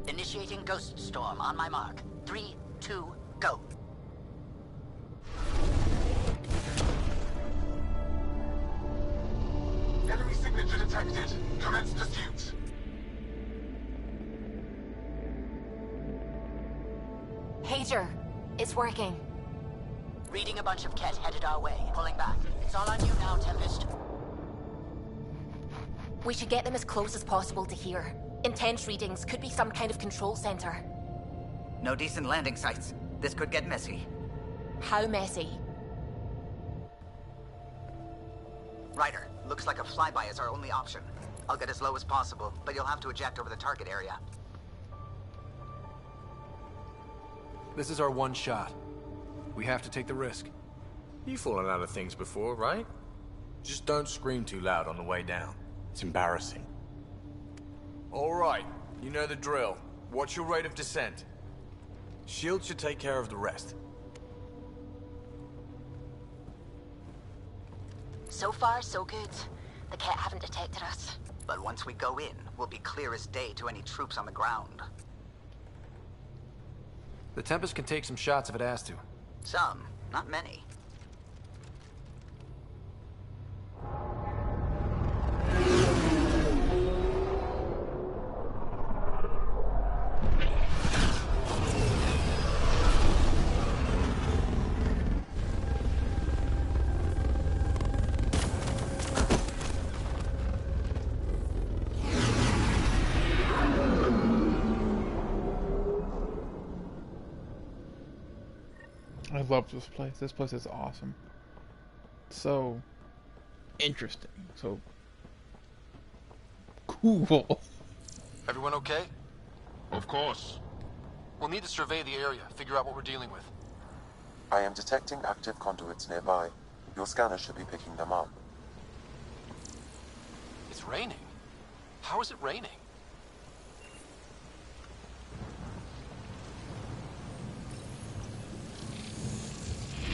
Initiating Ghost Storm on my mark. 3, 2, go. Enemy signature detected. Commence pursuit. Pager, it's working. Reading a bunch of Ket headed our way. Pulling back. It's all on you now, Tempest. We should get them as close as possible to here. Intense readings could be some kind of control center. No decent landing sites. This could get messy. How messy? Ryder, looks like a flyby is our only option. I'll get as low as possible, but you'll have to eject over the target area. This is our one shot. We have to take the risk. You've fallen out of things before, right? Just don't scream too loud on the way down. It's embarrassing. All right, you know the drill. What's your rate of descent? Shield should take care of the rest. So far, so good. The Ket haven't detected us. But once we go in, we'll be clear as day to any troops on the ground. The Tempest can take some shots if it has to. Some, not many. I love this place. This place is awesome. So interesting. So Cool. Everyone okay? Of course. We'll need to survey the area, figure out what we're dealing with. I am detecting active conduits nearby. Your scanner should be picking them up. It's raining. How is it raining?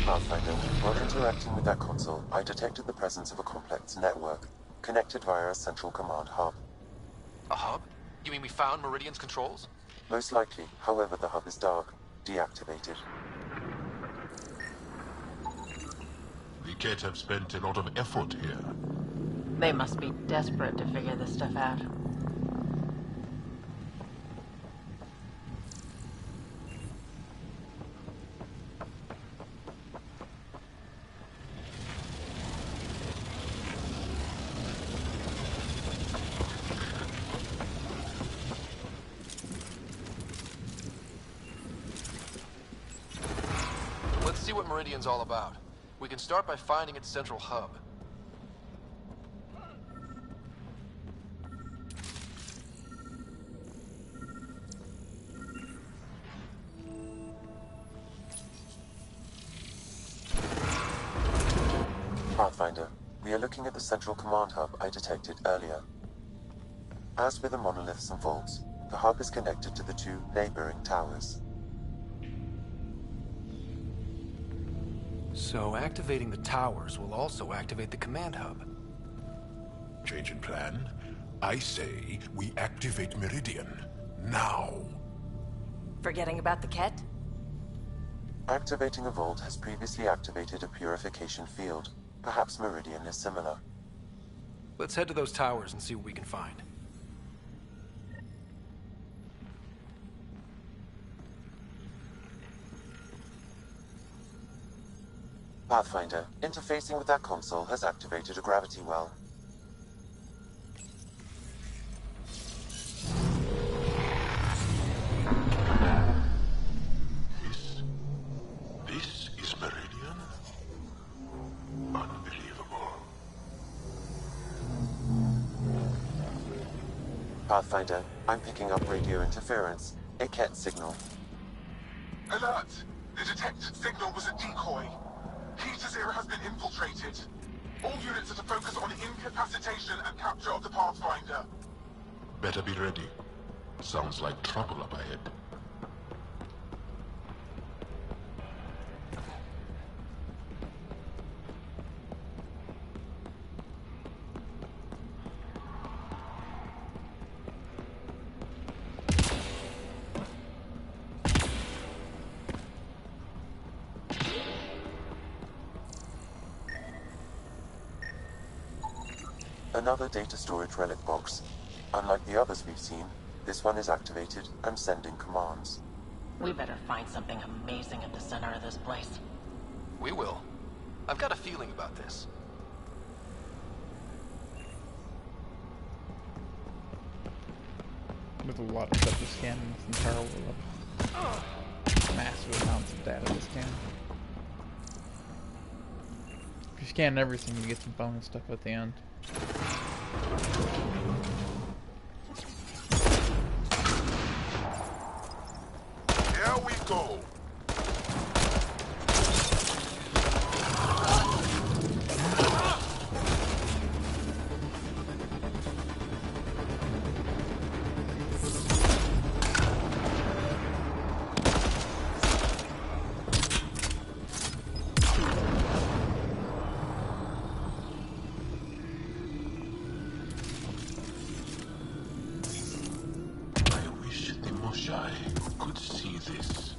Pathfinder, while interacting with that console, I detected the presence of a complex network, connected via a central command hub. A hub? You mean we found Meridian's controls? Most likely, however, the hub is dark, deactivated. The Kett have spent a lot of effort here. They must be desperate to figure this stuff out. Let's see what Meridian's all about. We can start by finding its central hub. Pathfinder, we are looking at the central command hub I detected earlier. As with the monoliths and vaults, the hub is connected to the two neighboring towers. So activating the towers will also activate the command hub. Change in plan? I say we activate Meridian. Now. Forgetting about the Kett? Activating a vault has previously activated a purification field. Perhaps Meridian is similar. Let's head to those towers and see what we can find. Pathfinder, interfacing with that console has activated a gravity well. This is Meridian? Unbelievable. Pathfinder, I'm picking up radio interference. A Kett signal. Alert! The detected signal was a decoy. Heater Zero has been infiltrated. All units are to focus on incapacitation and capture of the Pathfinder. Better be ready. Sounds like trouble up ahead. Another data storage relic box. Unlike the others we've seen, this one is activated and sending commands. We better find something amazing at the center of this place. We will. I've got a feeling about this. With a lot of stuff to scan in this entire world. Massive amounts of data to scan. If you scan everything, you get some bonus stuff at the end. Here we go. Could see this.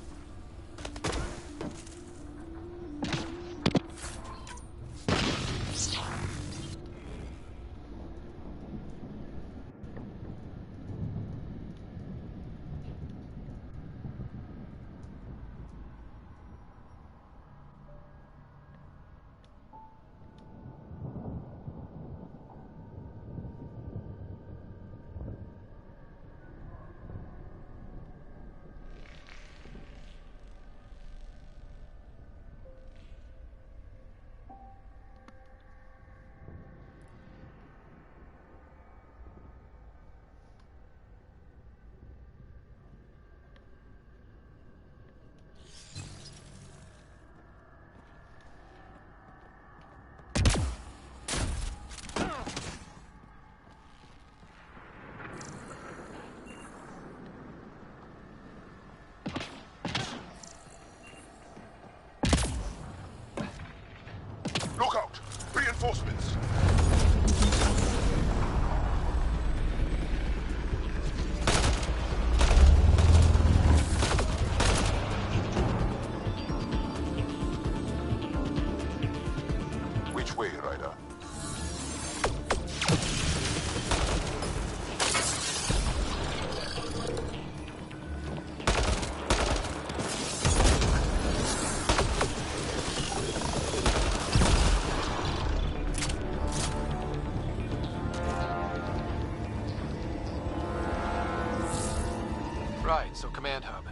Right, so command hub.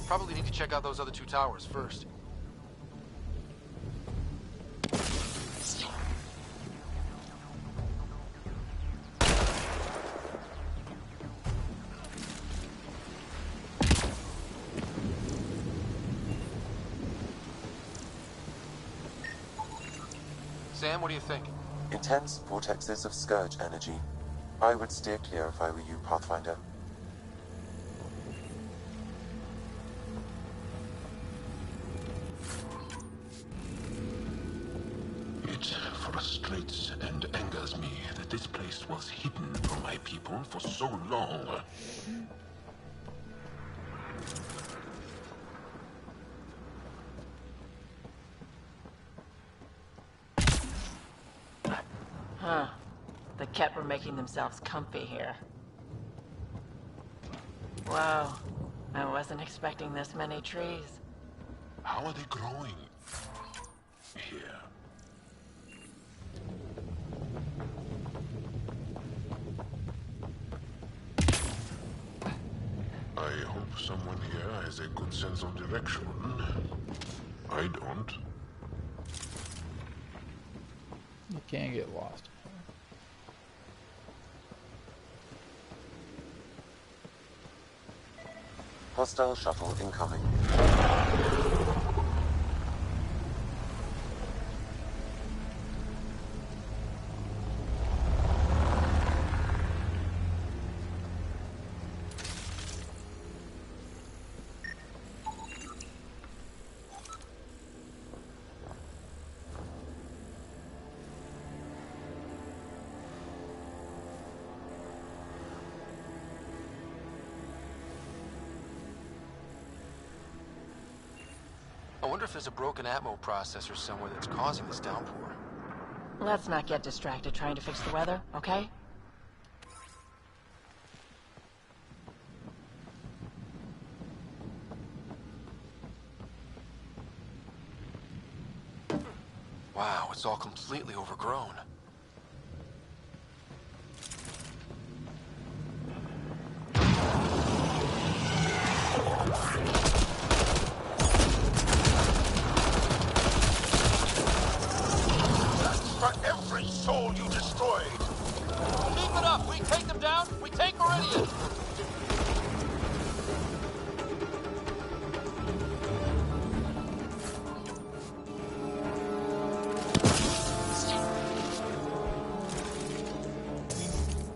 Probably need to check out those other 2 towers first. Sam, what do you think? Intense vortexes of scourge energy. I would steer clear if I were you, Pathfinder. It frustrates and angers me that this place was hidden from my people for so long. Huh. The Ket were making themselves comfy here. Whoa. I wasn't expecting this many trees. How are they growing? Here. I hope someone here has a good sense of direction. I don't. You can't get lost. Hostile shuttle incoming. I wonder if there's a broken Atmo processor somewhere that's causing this downpour. Let's not get distracted trying to fix the weather, okay? Wow, it's all completely overgrown. For every soul you destroyed! Keep it up! We take them down, we take Meridian!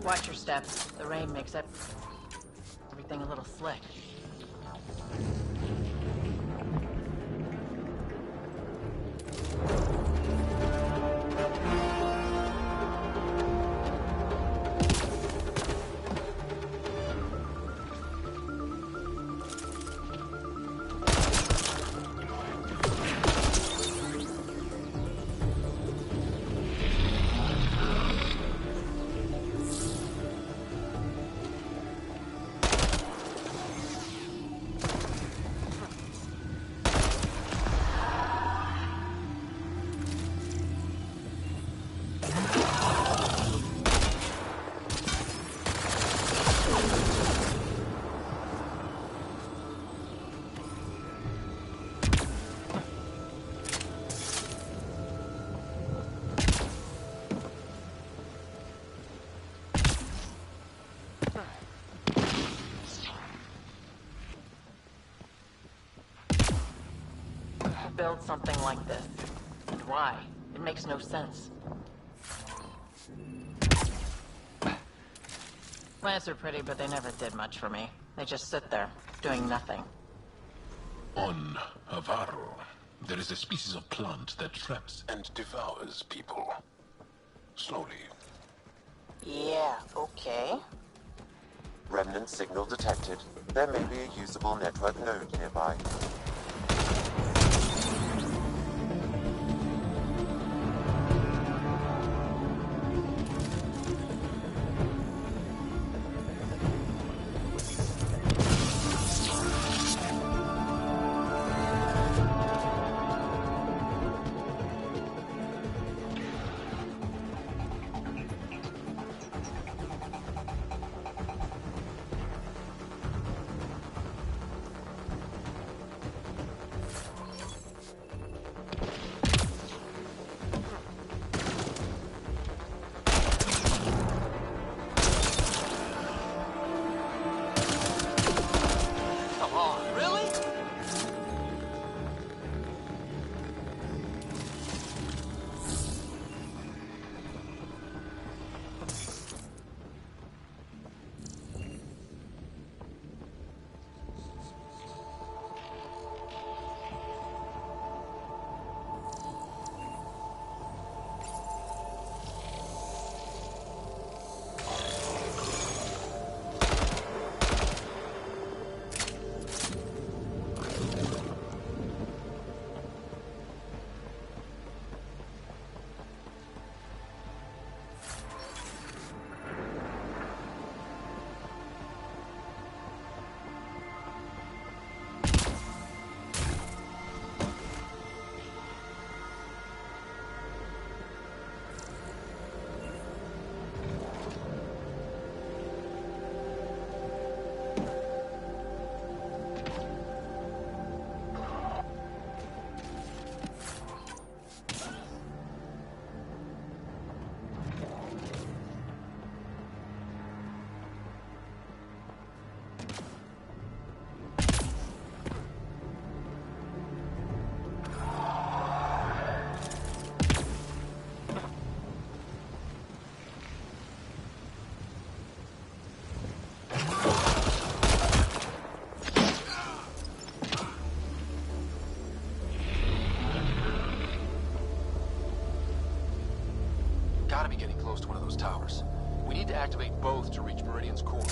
Watch your steps. The rain makes everything a little slick. Build something like this. And why? It makes no sense. Plants are pretty, but they never did much for me. They just sit there, doing nothing. On Avaro, there is a species of plant that traps and devours people. Slowly. Yeah, okay. Remnant signal detected. There may be a usable network node nearby. Meridian's core.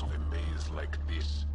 Of a maze like this.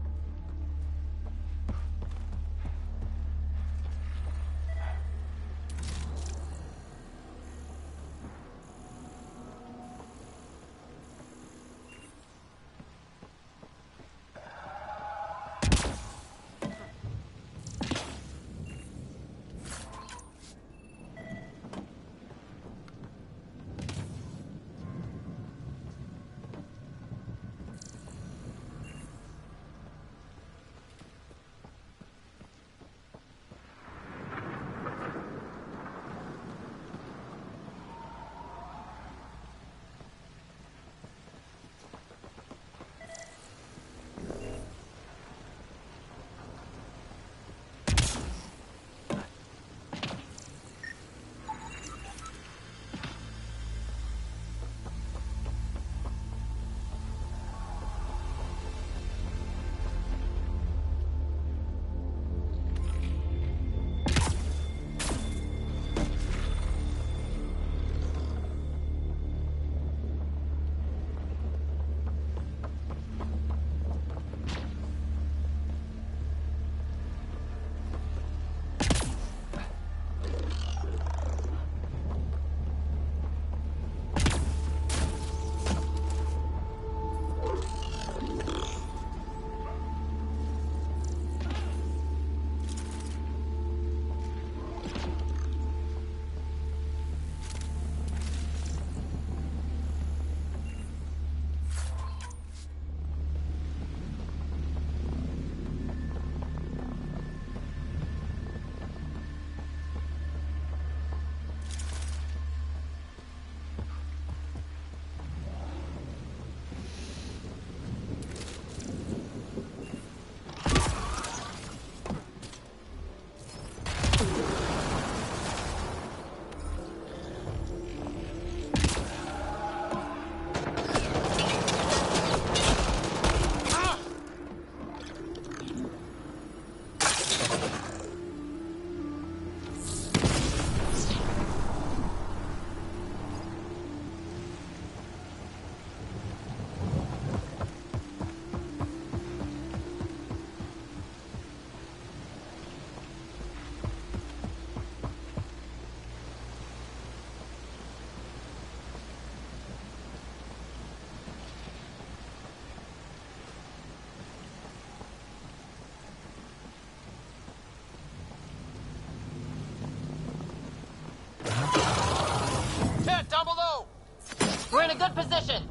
We're in a good position.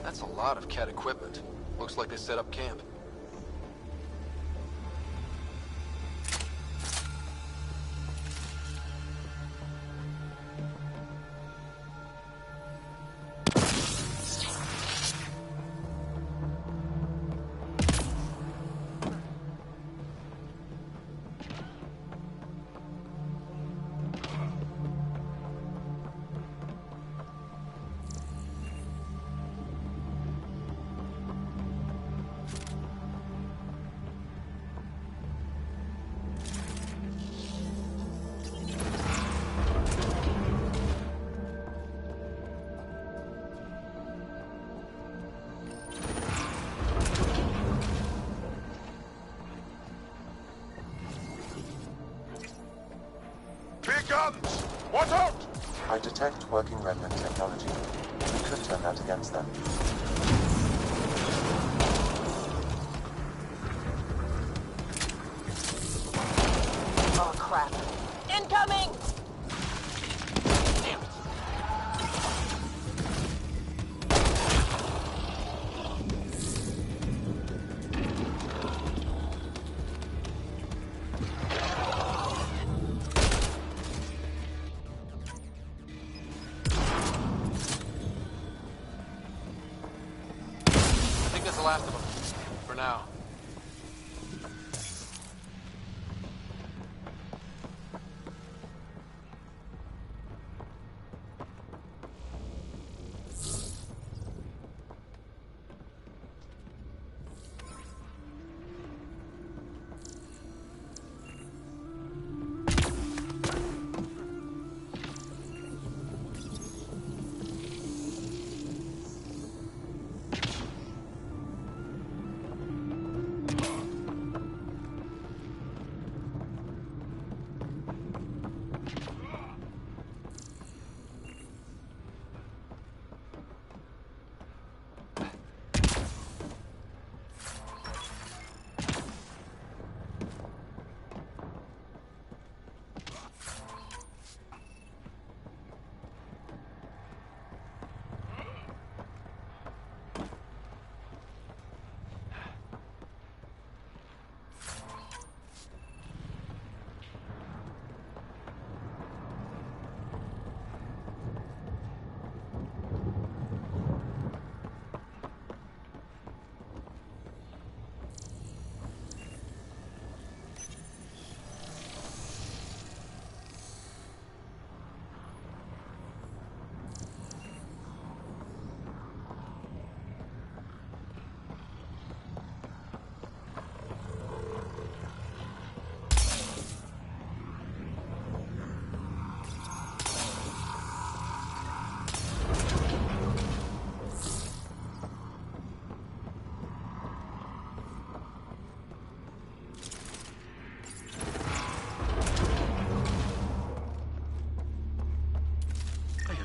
That's a lot of cat equipment. Looks like they set up camp. Big guns! Watch out! I detect working remnant technology. We could turn that against them. Oh, crap. Incoming! Damn it. the last of them. For now.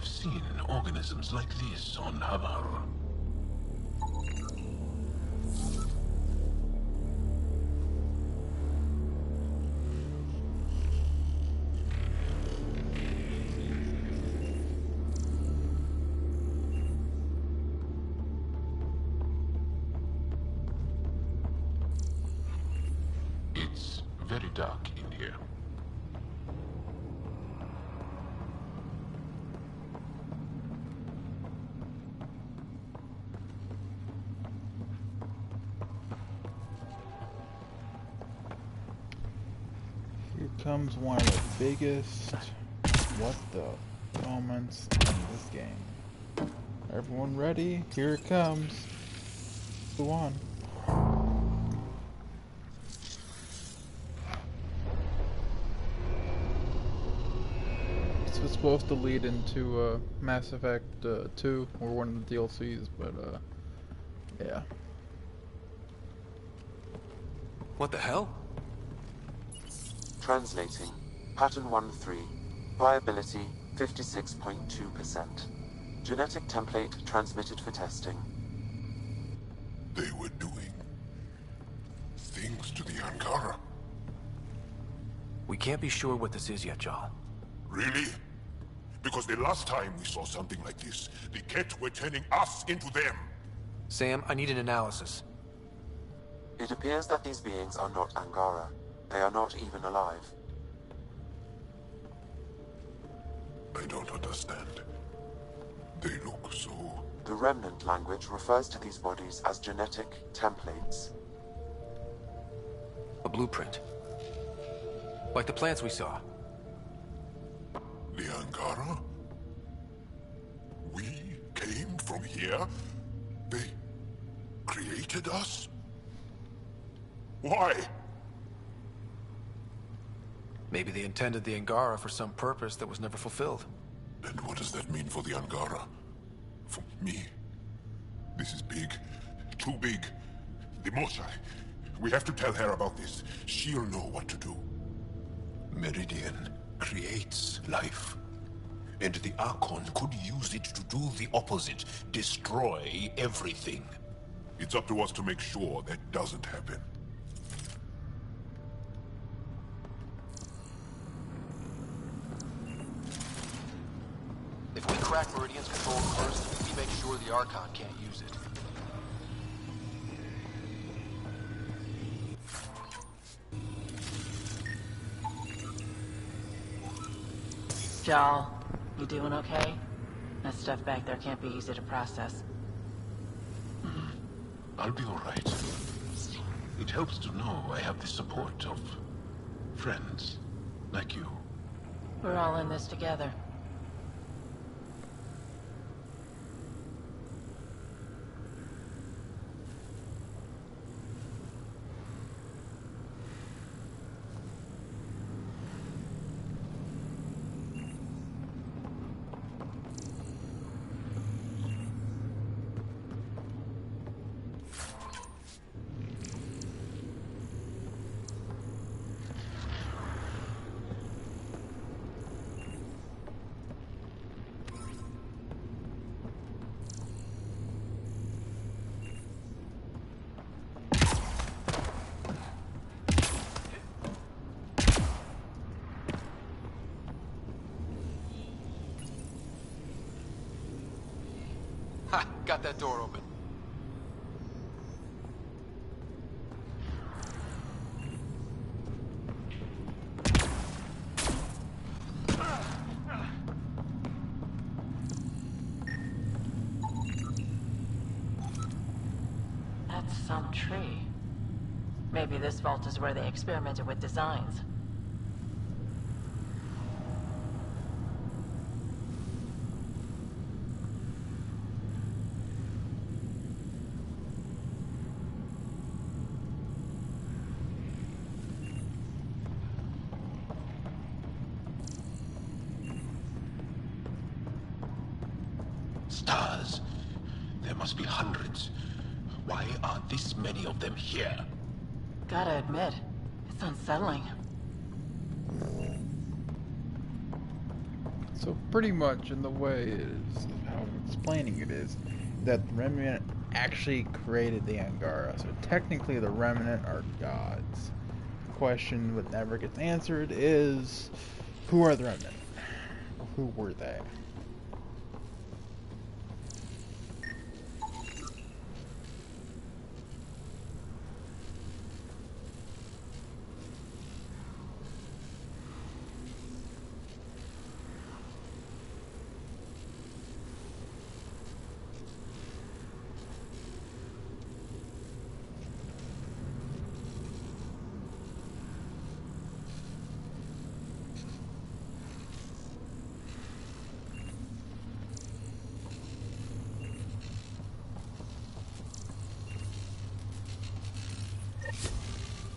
Seen organisms like this on Havar. It's very dark in here. Comes one of the biggest what the moments in this game. Everyone ready? Here it comes. The one. This was supposed to lead into Mass Effect 2 or one of the DLCs, but yeah. What the hell? Translating. Pattern 1-3. Viability 56.2%. Genetic template transmitted for testing. They were doing things to the Angara. We can't be sure what this is yet, Jarl. Really? Because the last time we saw something like this, the Ket were turning us into them. Sam, I need an analysis. It appears that these beings are not Angara. They are not even alive. I don't understand. They look so... The Remnant language refers to these bodies as genetic templates. A blueprint. Like the plants we saw. The Angara? We came from here? They created us? Why? Maybe they intended the Angara for some purpose that was never fulfilled. And what does that mean for the Angara? For me? This is big. Too big. The Moshai. We have to tell her about this. She'll know what to do. Meridian creates life. And the Archon could use it to do the opposite. Destroy everything. It's up to us to make sure that doesn't happen. If we crack Meridian's control first, we make sure the Archon can't use it. Jarl, you doing okay? That stuff back there can't be easy to process. I'll be all right. It helps to know I have the support of friends like you. We're all in this together. Ha! Got that door open. That's some tree. Maybe this vault is where they experimented with designs. Stars. There must be hundreds. Why are this many of them here? Gotta admit, it's unsettling. So pretty much in the way it is, how I'm explaining it is, that the Remnant actually created the Angara. So technically the Remnant are gods. The question that never gets answered is, who are the Remnant? Who were they?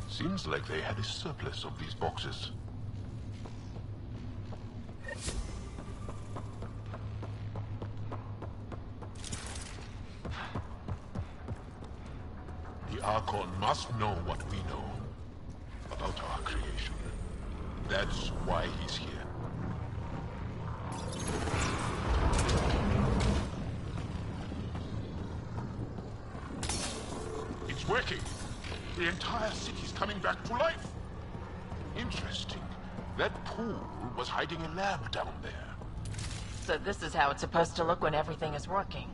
Seems like they had a surplus of these boxes. The Archon must know what we know about our creation. That's why he's here. It's working! The entire city's coming back to life! Interesting. That pool was hiding a lab down there. So this is how it's supposed to look when everything is working.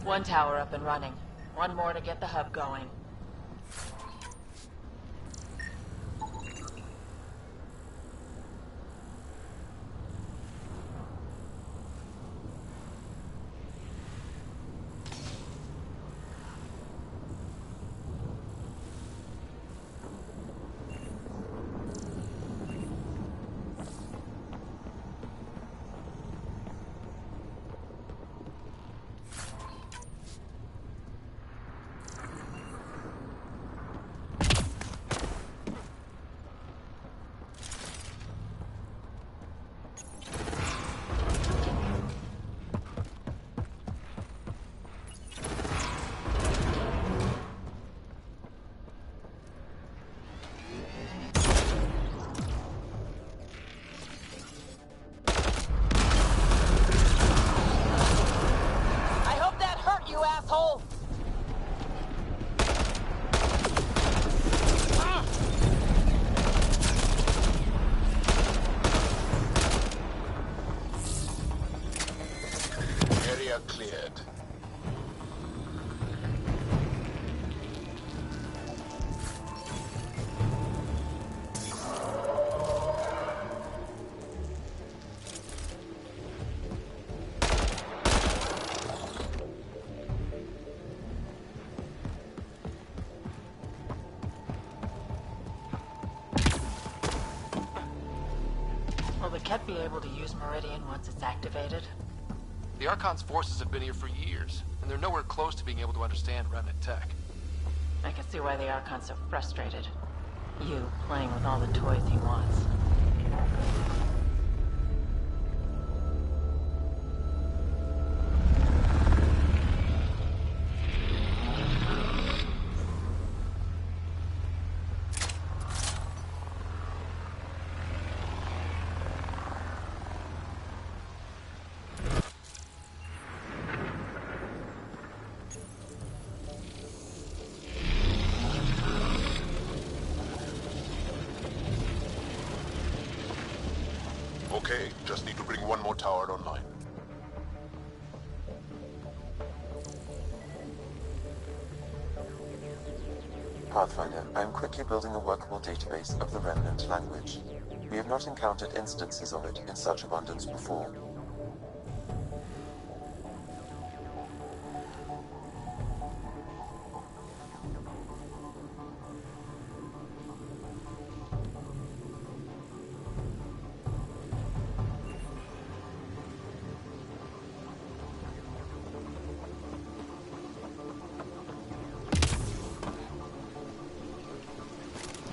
One tower up and running. One more to get the hub going. Ket be able to use Meridian once it's activated? The Archon's forces have been here for years, and they're nowhere close to being able to understand remnant tech. I can see why the Archon's so frustrated. You playing with all the toys he wants. Okay, just need to bring one more tower online. Pathfinder, I am quickly building a workable database of the Remnant language. We have not encountered instances of it in such abundance before.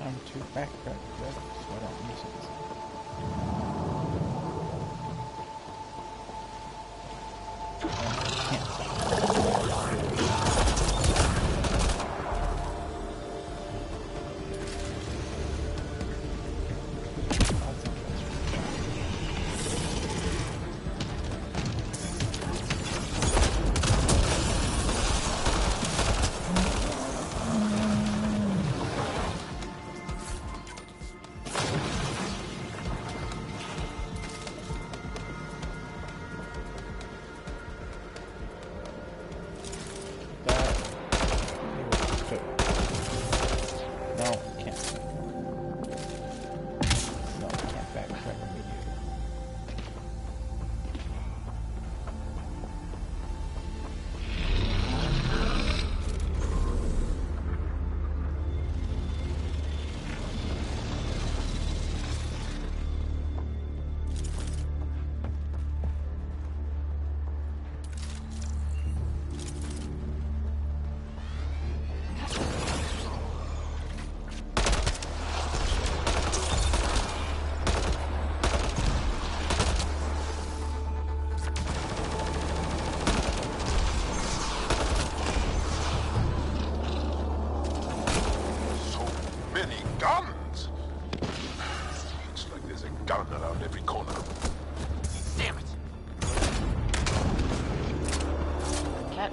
Time to backtrack that so I don't miss it.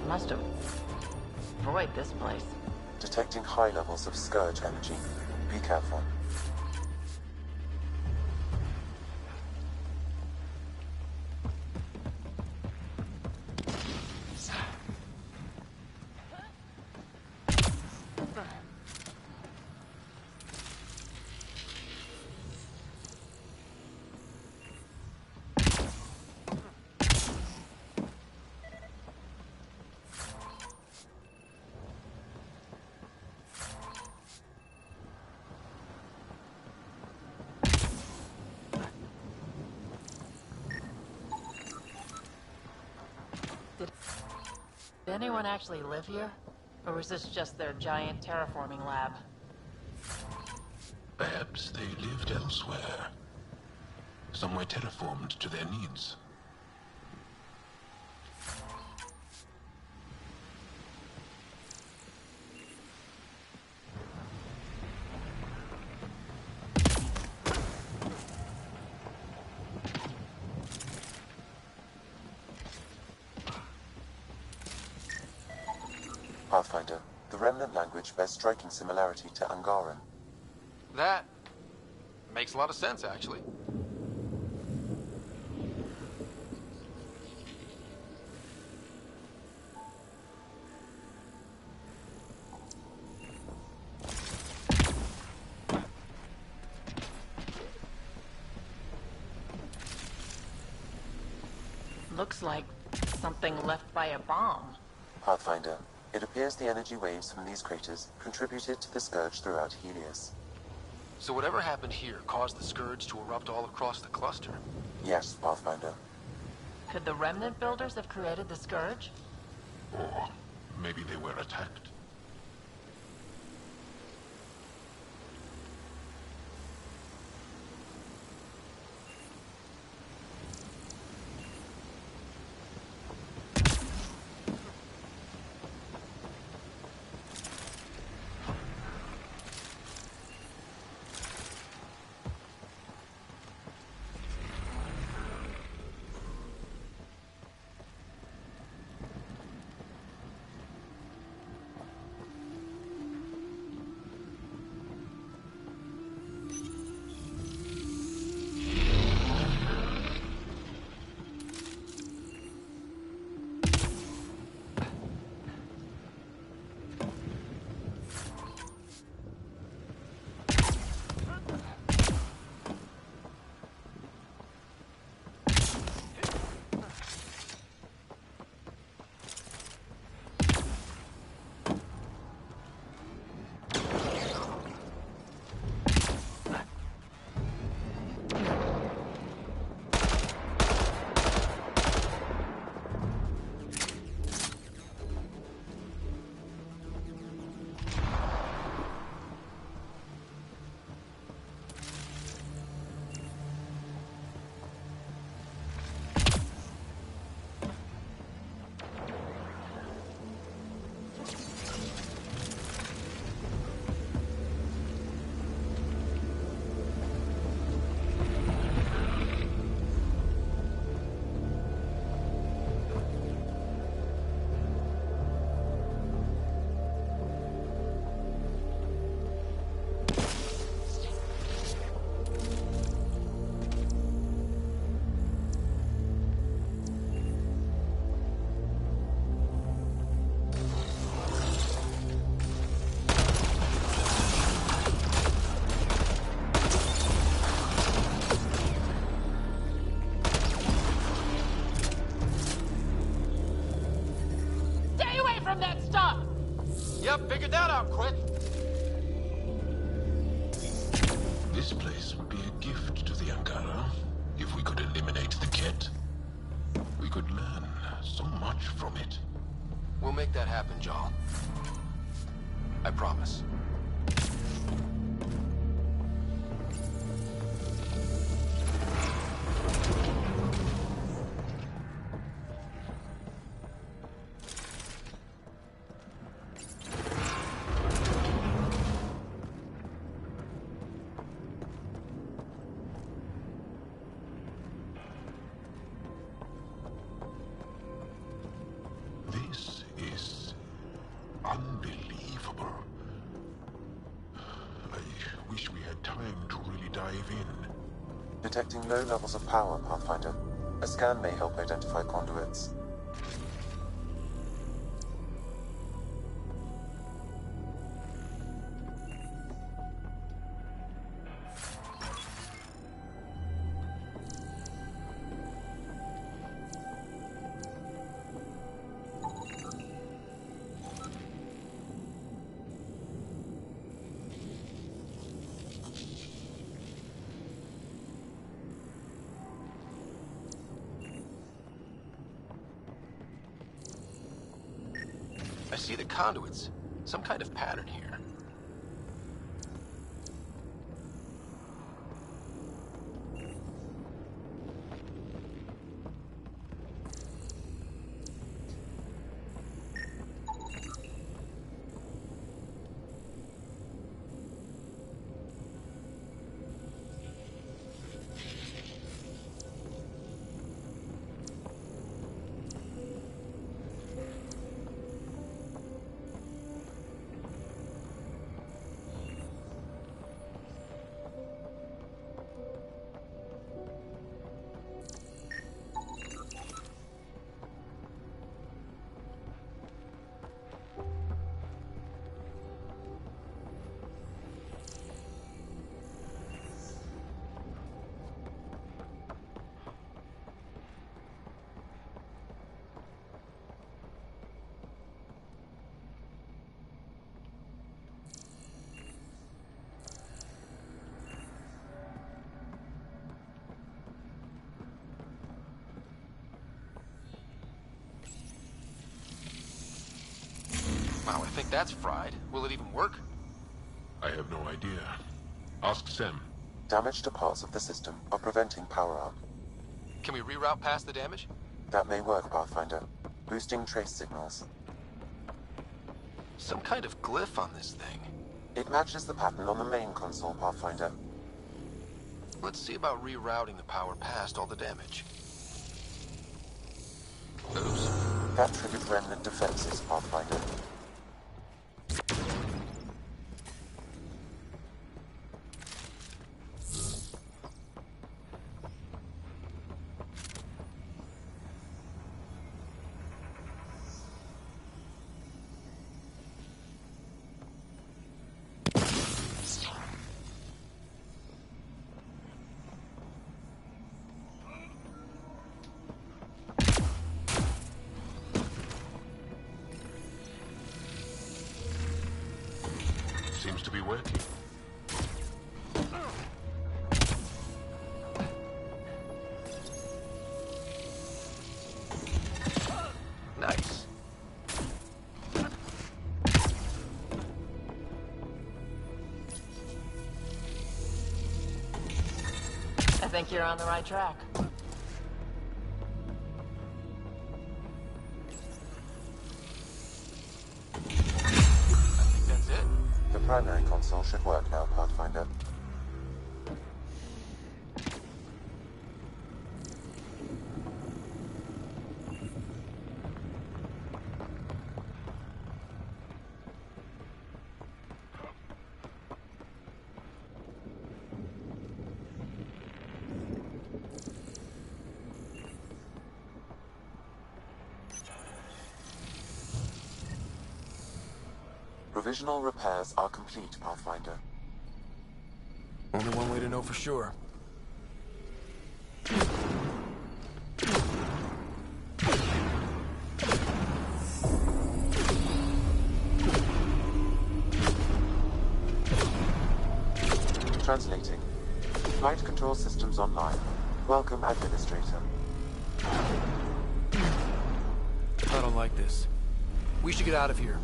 Must avoid this place. Detecting high levels of Scourge energy. Be careful. Did anyone actually live here? Or was this just their giant terraforming lab? Perhaps they lived elsewhere. Somewhere terraformed to their needs. Pathfinder, the Remnant language bears striking similarity to Angaran. That makes a lot of sense, actually. Looks like something left by a bomb. Pathfinder, it appears the energy waves from these craters contributed to the Scourge throughout Helios. So whatever happened here caused the Scourge to erupt all across the cluster? Yes, Pathfinder. Could the Remnant builders have created the Scourge? Or maybe they were attacked. Yep, figured that out quick. This place would be a gift to the Ankara if we could eliminate the Ket. We could learn so much from it. We'll make that happen, Jal. I promise. This is unbelievable. I wish we had time to really dive in. Detecting low levels of power, Pathfinder. A scan may help identify conduits. I see the conduits. Some kind of pattern here. That's fried. Will it even work? I have no idea. Ask Sam. Damage to parts of the system are preventing power-up. Can we reroute past the damage? That may work, Pathfinder. Boosting trace signals. Some kind of glyph on this thing. It matches the pattern on the main console, Pathfinder. Let's see about rerouting the power past all the damage. Oops. That triggered remnant defenses, Pathfinder. Seems to be working. Nice. I think you're on the right track. That's it. The primary console should work now, Pathfinder. Provisional repairs are complete, Pathfinder. Only one way to know for sure. Translating. Flight control systems online. Welcome, Administrator. I don't like this. We should get out of here.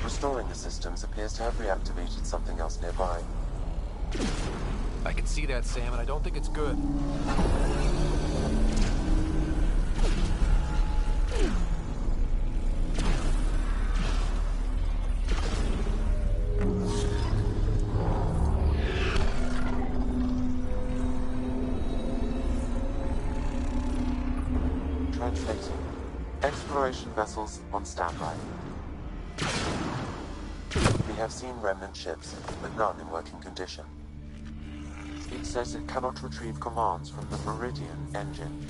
Restoring the systems appears to have reactivated something else nearby. I can see that, Sam, and I don't think it's good. Translating. Exploration vessels on standby. We have seen remnant ships, but none in working condition. It says it cannot retrieve commands from the Meridian engine.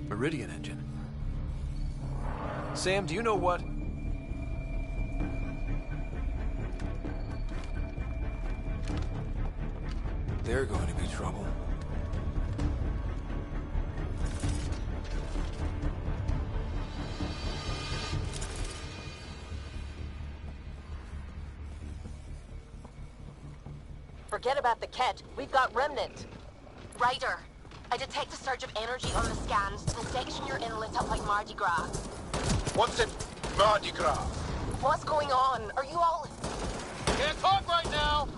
Meridian engine. Sam, do you know what? They're going to be trouble. Forget about the Ket. We've got Remnant. Ryder, I detect a surge of energy on the scans. The section you're in lit up like Mardi Gras. What's it, Mardi Gras? What's going on? Are you all... Can't talk right now!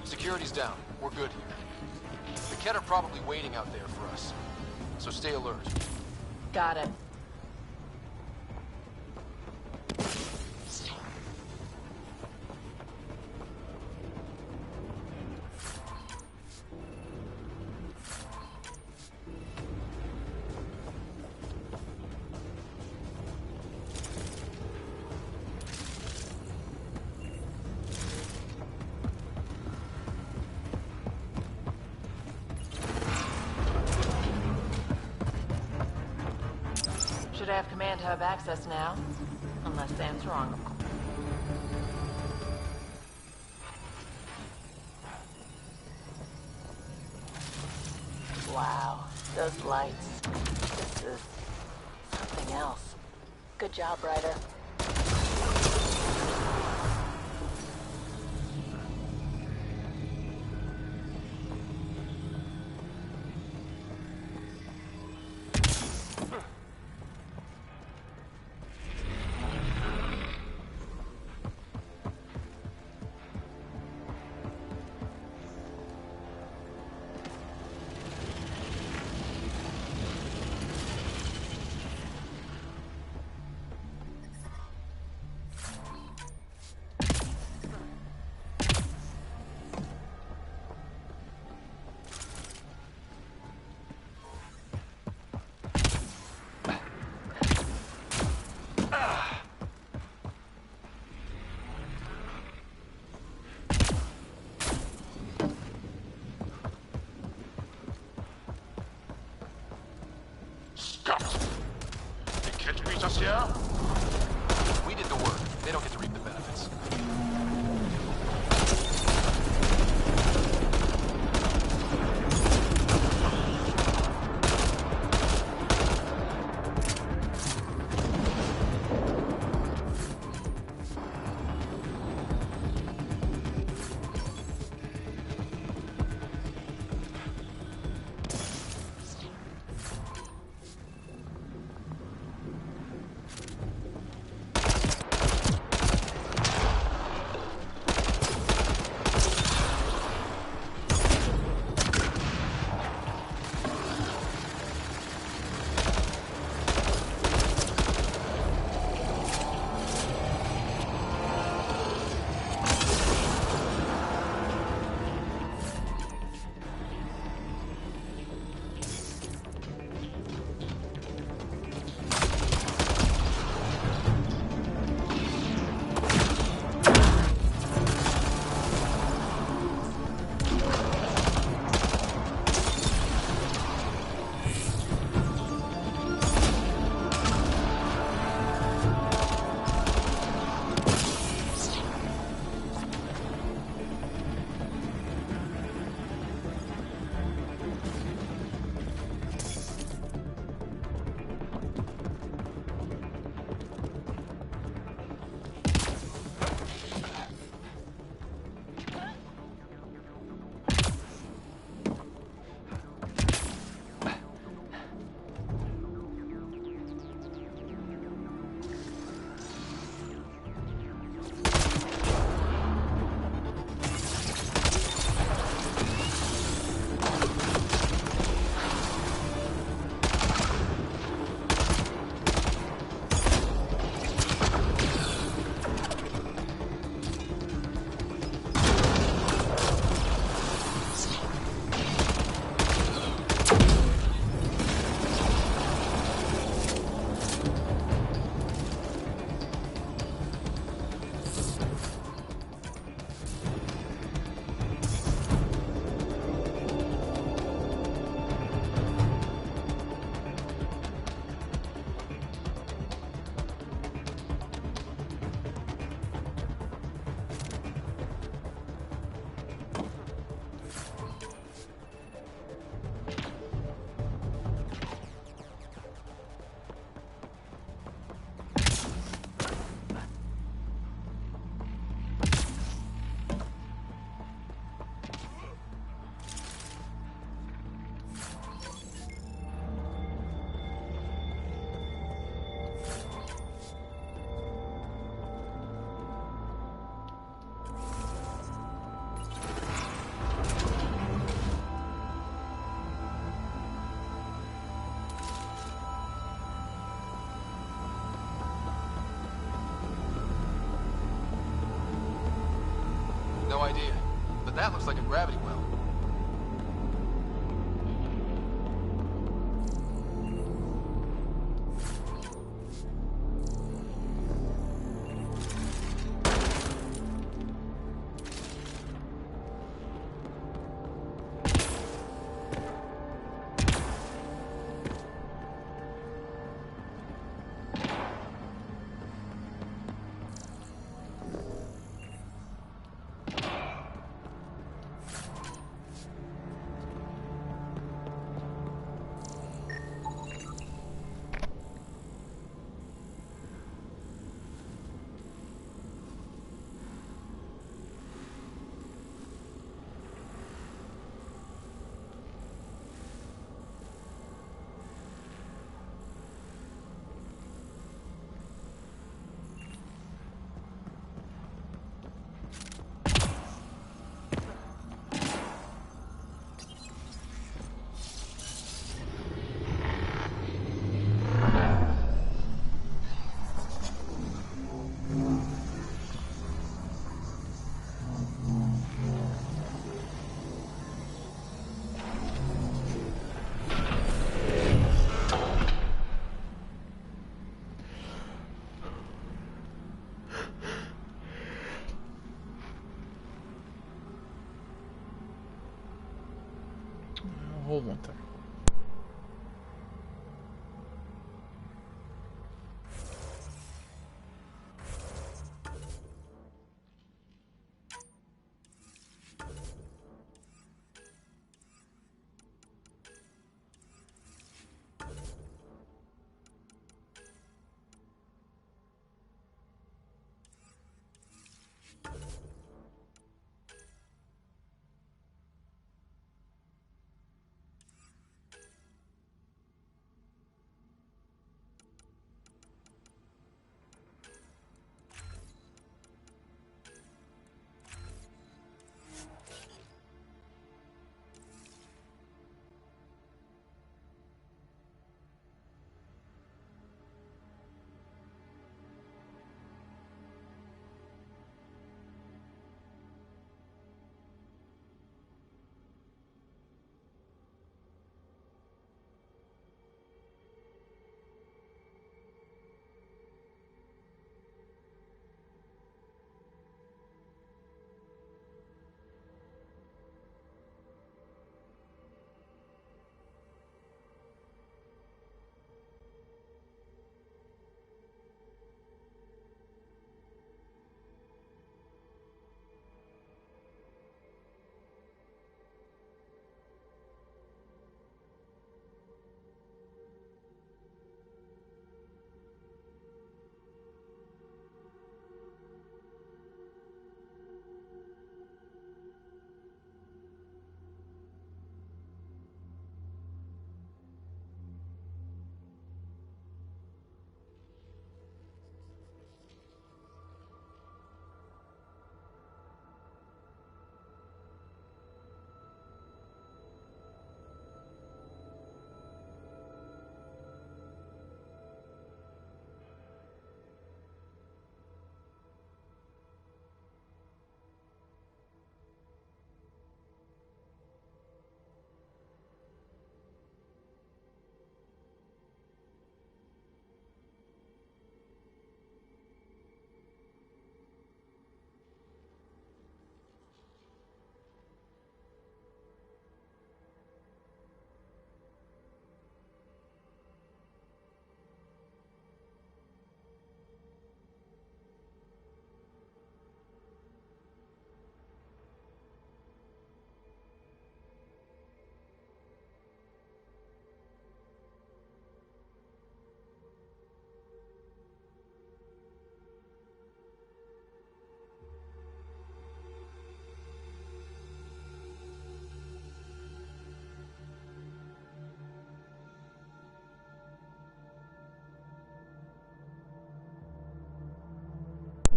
Security's down. We're good here. The Ket are probably waiting out there for us. So stay alert. Got it. Should have command hub access now. Unless Sam's wrong, of course. Wow. Those lights. This is something else. Good job, Ryder. You can't beat us here? We did the work. They don't get to reap the benefits. No idea. But that looks like a gravity well. hold one thing.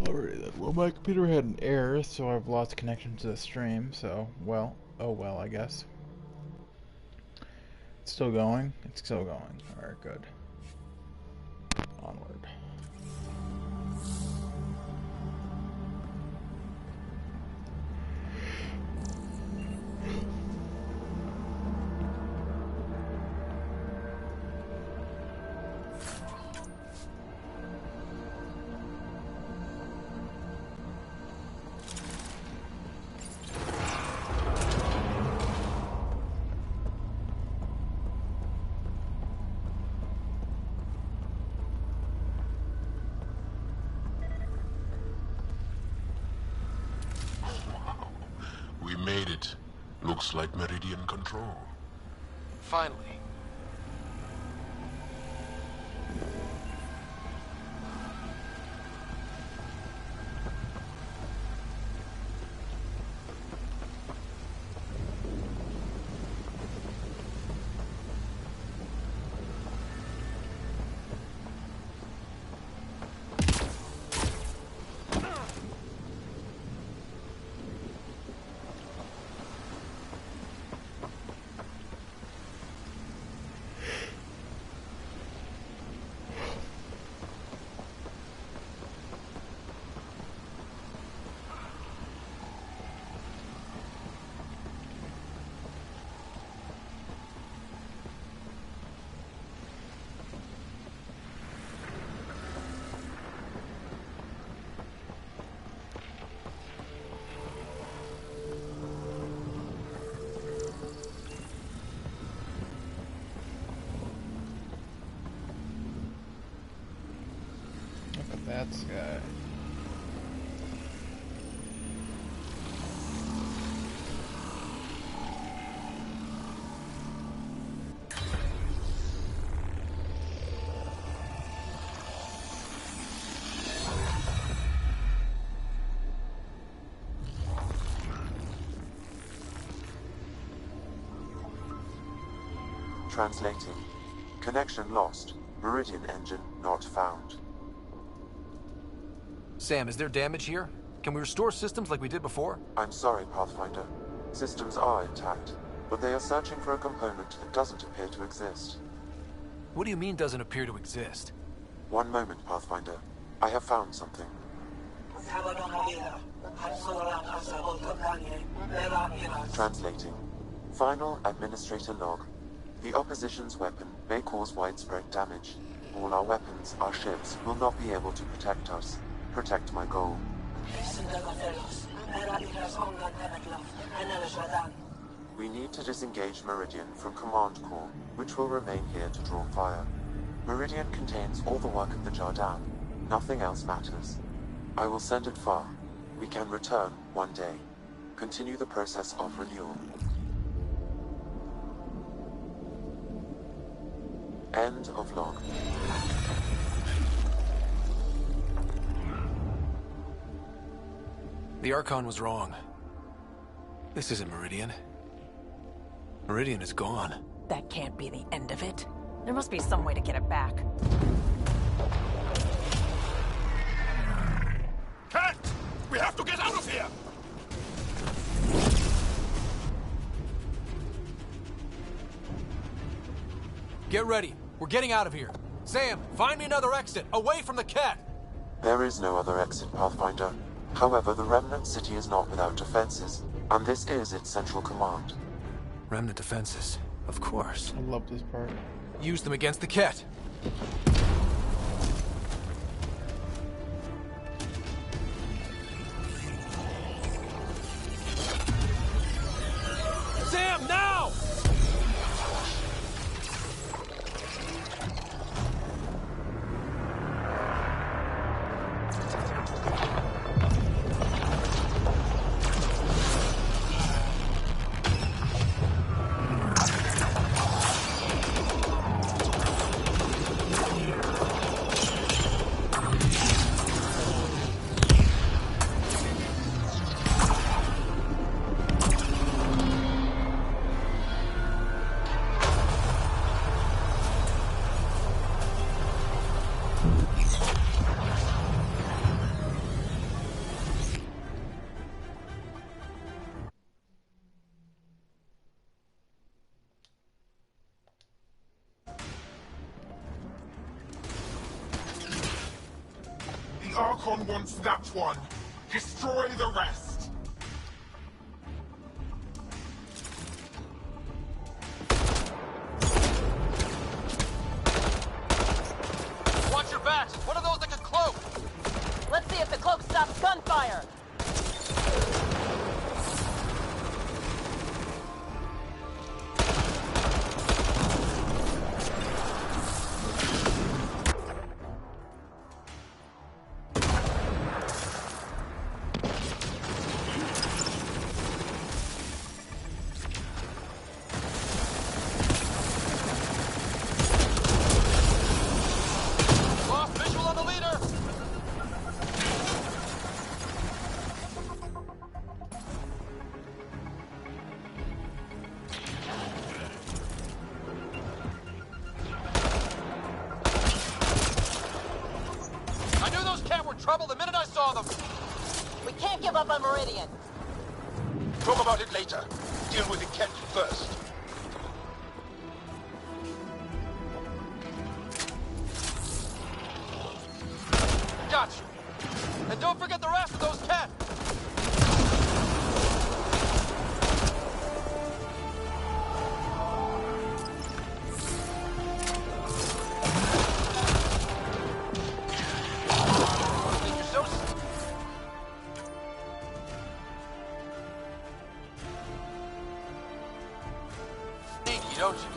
Alrighty then. Well, my computer had an error, so I've lost connection to the stream, so, well, oh well, I guess. It's still going? It's still going. Alright, good. Onward. We made it. Looks like Meridian control. Finally. But that's Translating. Connection lost. Meridian engine not found. Sam, is there damage here? Can we restore systems like we did before? I'm sorry, Pathfinder. Systems are intact, but they are searching for a component that doesn't appear to exist. What do you mean doesn't appear to exist? One moment, Pathfinder. I have found something. Translating. Final Administrator log. The opposition's weapon may cause widespread damage. All our weapons, our ships, will not be able to protect us. Protect my goal. We need to disengage Meridian from Command Core, which will remain here to draw fire. Meridian contains all the work of the Jardan. Nothing else matters. I will send it far. We can return one day. Continue the process of renewal. End of log. The Archon was wrong. This isn't Meridian. Meridian is gone. That can't be the end of it. There must be some way to get it back. Cat! We have to get out of here! Get ready. We're getting out of here. Sam, find me another exit, away from the cat! There is no other exit, Pathfinder. However, the Remnant City is not without defenses, and this is its central command. Remnant defenses, of course. I love this part. Use them against the cat. Sam, now! The Archon wants that one. Destroy the rest. Watch your backs! What are those that can cloak? Let's see if the cloak stops gunfire. Lost visual on the leader! I knew those cat were trouble the minute I saw them! We can't give up on Meridian. Talk about it later. Deal with the cat first. Got you. And don't forget the rest of those cats! You're so sneaky, don't you?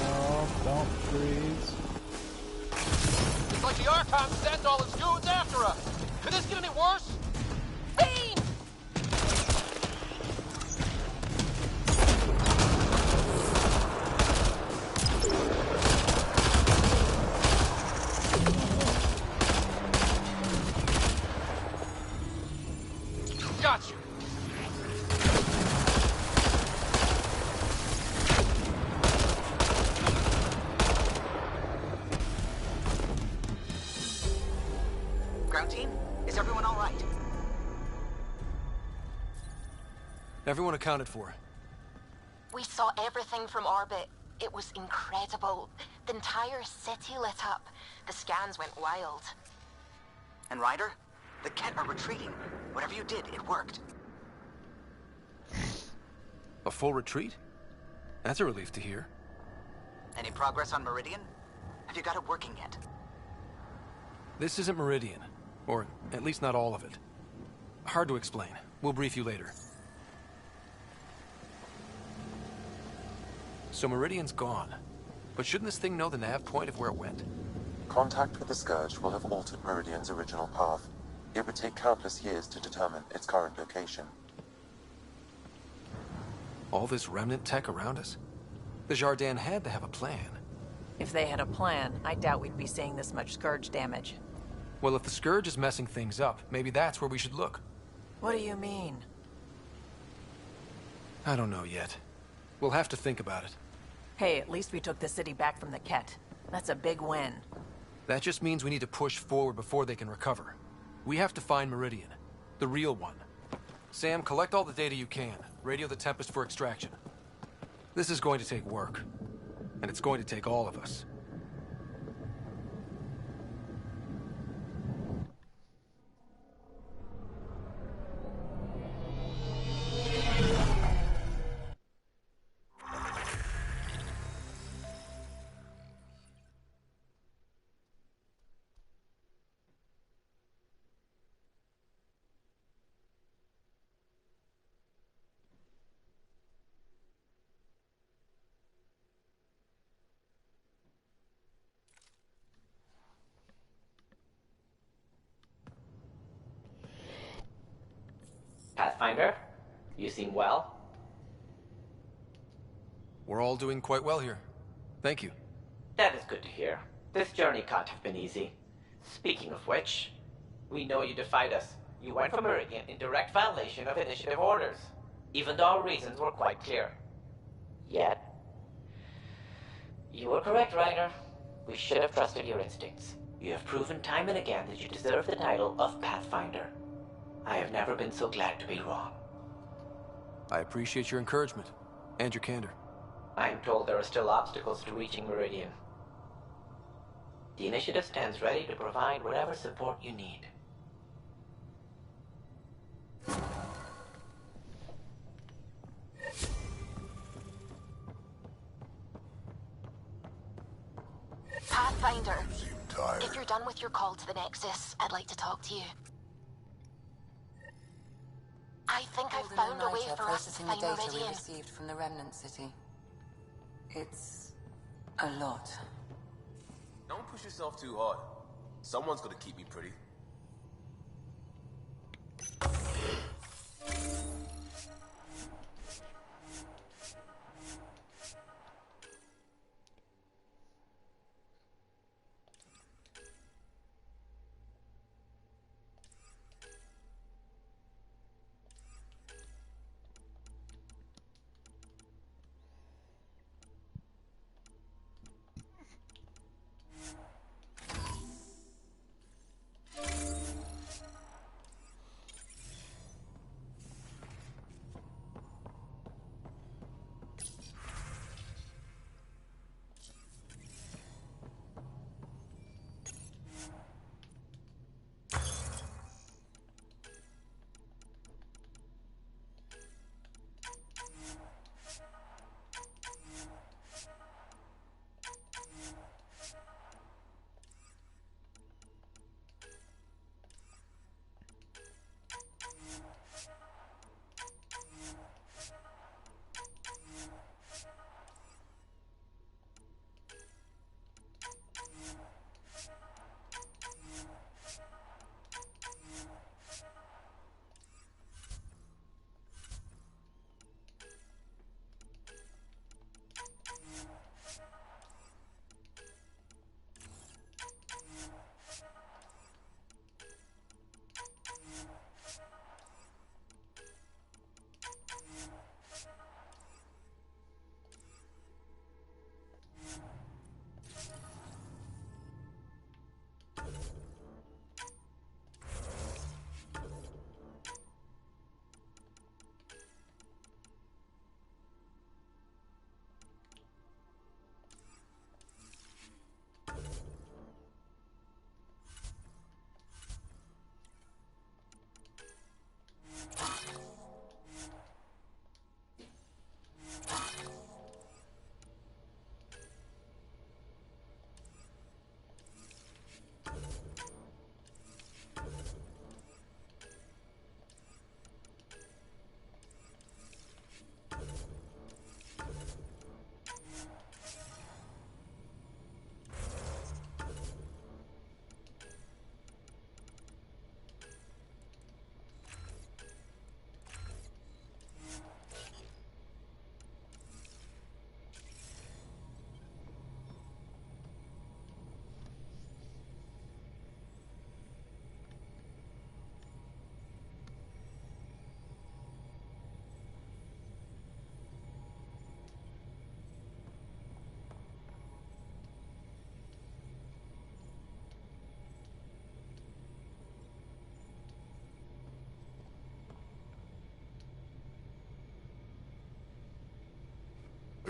Oh, don't freeze. Archon sent all his goons after us. Could this get any worse? Bean! Got you. Ground team, is everyone all right? Everyone accounted for. We saw everything from orbit. It was incredible. The entire city lit up. The scans went wild. And Ryder, the Ket are retreating. Whatever you did, it worked. A full retreat? That's a relief to hear. Any progress on Meridian? Have you got it working yet? This isn't Meridian. Or at least not all of it. Hard to explain. We'll brief you later. So Meridian's gone. But shouldn't this thing know the nav point of where it went? Contact with the Scourge will have altered Meridian's original path. It would take countless years to determine its current location. All this remnant tech around us? The Jardin had to have a plan. If they had a plan, I doubt we'd be seeing this much Scourge damage. Well, if the Scourge is messing things up, maybe that's where we should look. What do you mean? I don't know yet. We'll have to think about it. Hey, at least we took the city back from the Ket. That's a big win. That just means we need to push forward before they can recover. We have to find Meridian. The real one. Sam, collect all the data you can. Radio the Tempest for extraction. This is going to take work. And it's going to take all of us. Pathfinder, you seem well. We're all doing quite well here. Thank you. That is good to hear. This journey can't have been easy. Speaking of which, we know you defied us. You went for Meridian in direct violation of initiative orders, even though our reasons were quite clear. Yet, you were correct, Ryder. We should have trusted your instincts. You have proven time and again that you deserve the title of Pathfinder. I have never been so glad to be wrong. I appreciate your encouragement, and your candor. I am told there are still obstacles to reaching Meridian. The initiative stands ready to provide whatever support you need. Pathfinder, if you're done with your call to the Nexus, I'd like to talk to you. I think I've found a way for us to processing the find data we Meridian. received from the Remnant City. It's a lot. Don't push yourself too hard. Someone's gonna keep me pretty.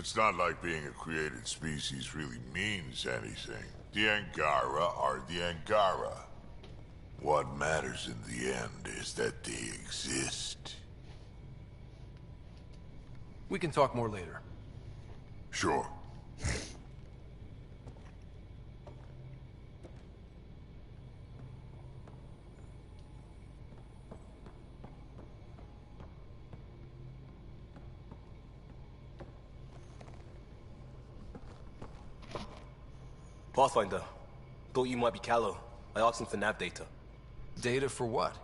It's not like being a created species really means anything. The Angara are the Angara. What matters in the end is that they exist. We can talk more later. Sure. Pathfinder, thought you might be Callow. I asked him for nav data. Data for what?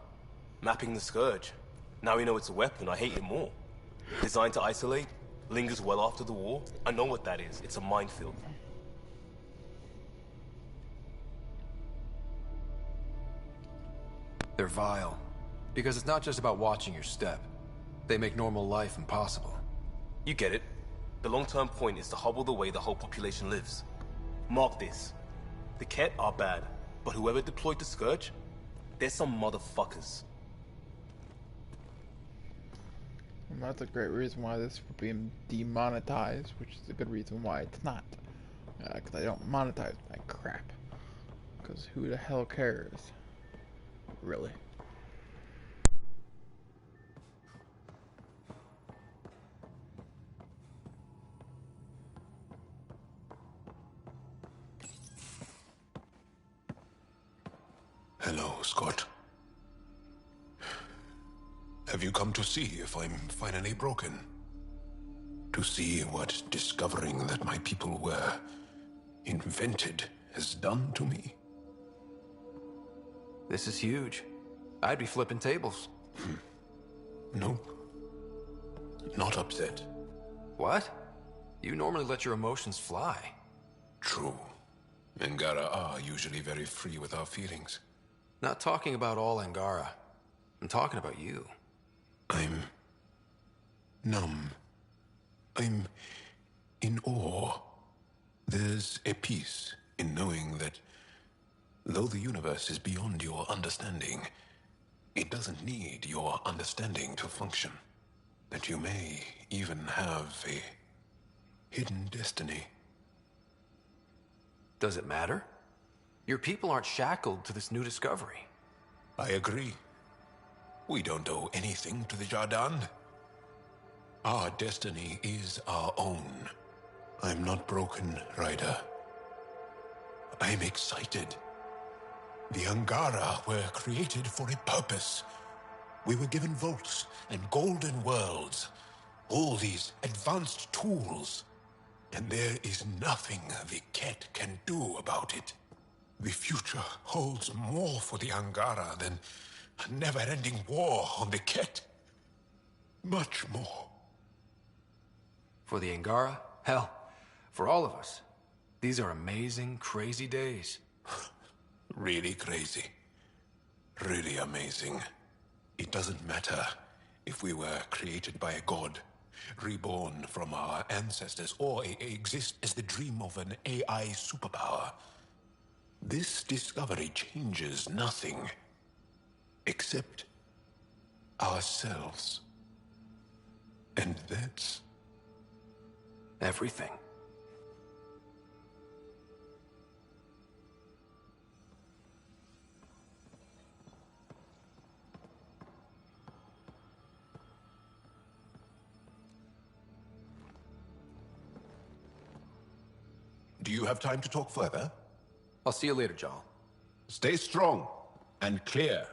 Mapping the Scourge. Now we know it's a weapon, I hate it more. Designed to isolate, lingers well after the war. I know what that is. It's a minefield. They're vile. Because it's not just about watching your step. They make normal life impossible. You get it. The long-term point is to hobble the way the whole population lives. Mark this. The Ket are bad, but whoever deployed the Scourge, they're some motherfuckers. And that's a great reason why this would be demonetized, which is a good reason why it's not. Because I don't monetize my crap. Because who the hell cares? Really. Hello, Scott. Have you come to see if I'm finally broken? To see what discovering that my people were invented has done to me? This is huge. I'd be flipping tables. Nope. Not upset. What? You normally let your emotions fly. True. Angara are usually very free with our feelings. Not talking about all Angara. I'm talking about you. I'm numb. I'm in awe. There's a peace in knowing that though the universe is beyond your understanding, it doesn't need your understanding to function. That you may even have a hidden destiny. Does it matter? Your people aren't shackled to this new discovery. I agree. We don't owe anything to the Jardin. Our destiny is our own. I'm not broken, Ryder. I'm excited. The Angara were created for a purpose. We were given vaults and golden worlds. All these advanced tools. And there is nothing the Ket can do about it. The future holds more for the Angara than a never-ending war on the Ket. Much more. For the Angara? Hell, for all of us. These are amazing, crazy days. Really crazy. Really amazing. It doesn't matter if we were created by a god, reborn from our ancestors, or exist as the dream of an AI superpower. This discovery changes nothing except ourselves. And that's everything. Do you have time to talk further? I'll see you later, Jarl. Stay strong and clear.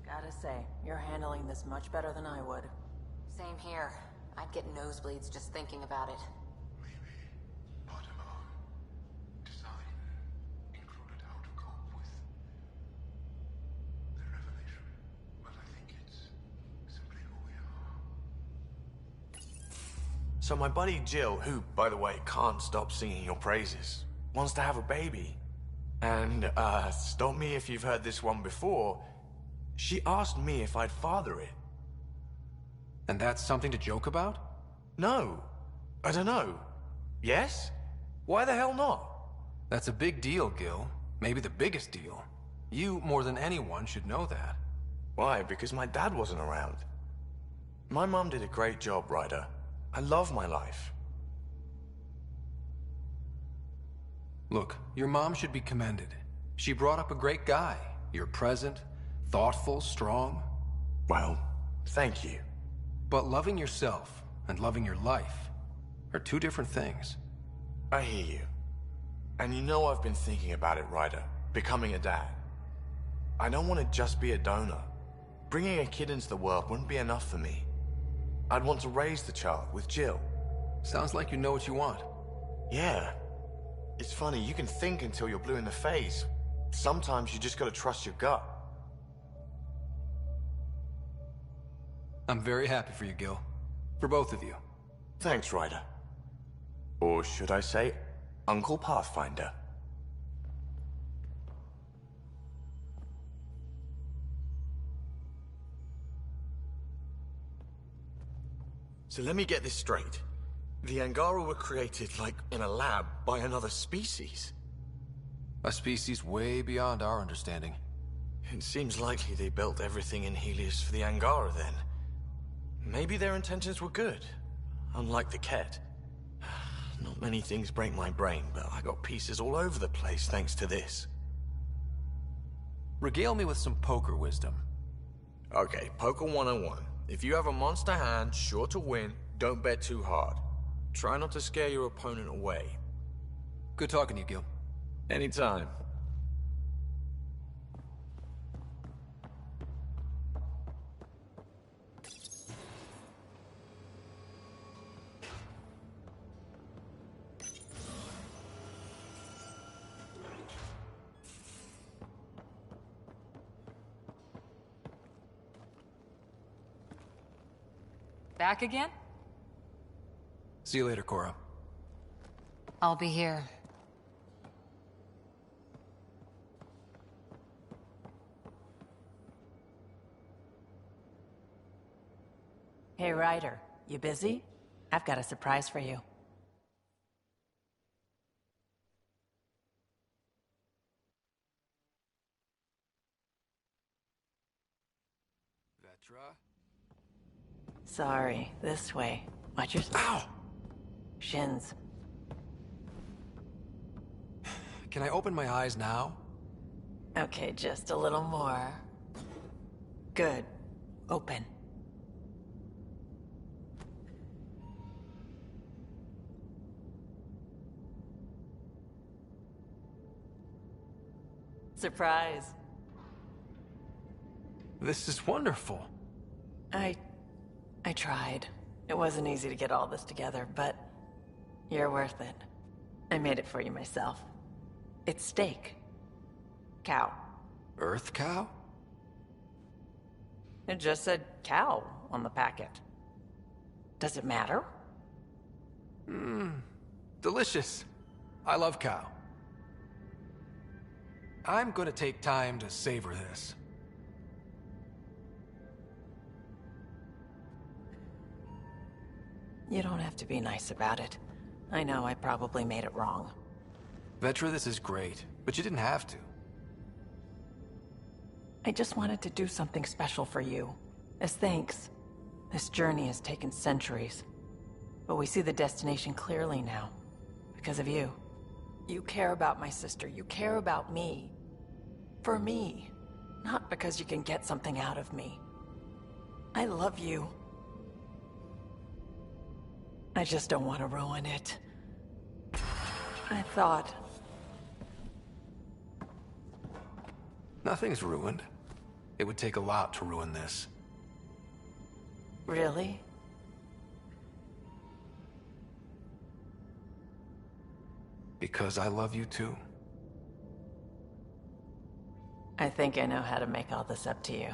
Gotta say, you're handling this much better than I would. Same here. I'd get nosebleeds just thinking about it. So my buddy Jill, who, by the way, can't stop singing your praises, wants to have a baby. And, stop me if you've heard this one before, she asked me if I'd father it. And that's something to joke about? No. I don't know. Yes? Why the hell not? That's a big deal, Gil. Maybe the biggest deal. You, more than anyone, should know that. Why? Because my dad wasn't around. My mom did a great job, Ryder. I love my life. Look, your mom should be commended. She brought up a great guy. You're present, thoughtful, strong. Well, thank you. But loving yourself and loving your life are two different things. I hear you. And you know I've been thinking about it, Ryder. Becoming a dad. I don't want to just be a donor. Bringing a kid into the world wouldn't be enough for me. I'd want to raise the child with Jill. Sounds like you know what you want. Yeah. It's funny, you can think until you're blue in the face. Sometimes you just gotta trust your gut. I'm very happy for you, Gil. For both of you. Thanks, Ryder. Or should I say, Uncle Pathfinder. So let me get this straight. The Angara were created, like, in a lab by another species. A species way beyond our understanding. It seems likely they built everything in Helios for the Angara, then. Maybe their intentions were good, unlike the Ket. Not many things break my brain, but I got pieces all over the place thanks to this. Regale me with some poker wisdom. Okay, Poker 101. If you have a monster hand, sure to win, don't bet too hard. Try not to scare your opponent away. Good talking to you, Gil. Anytime. Back again? See you later, Cora. I'll be here. Hey, Ryder, you busy? I've got a surprise for you. Vetra? Sorry, this way. Watch your... Ow! Shins. Can I open my eyes now? Okay, just a little more. Good. Open. Surprise. This is wonderful. I tried. It wasn't easy to get all this together, but you're worth it. I made it for you myself. It's steak. Cow. Earth cow? It just said cow on the packet. Does it matter? Delicious. I love cow. I'm gonna take time to savor this. You don't have to be nice about it. I know I probably made it wrong. Vetra, this is great, but you didn't have to. I just wanted to do something special for you. As thanks. This journey has taken centuries. But we see the destination clearly now. Because of you. You care about my sister. You care about me. For me. Not because you can get something out of me. I love you. I just don't want to ruin it. I thought... Nothing's ruined. It would take a lot to ruin this. Really? Because I love you too. I think I know how to make all this up to you.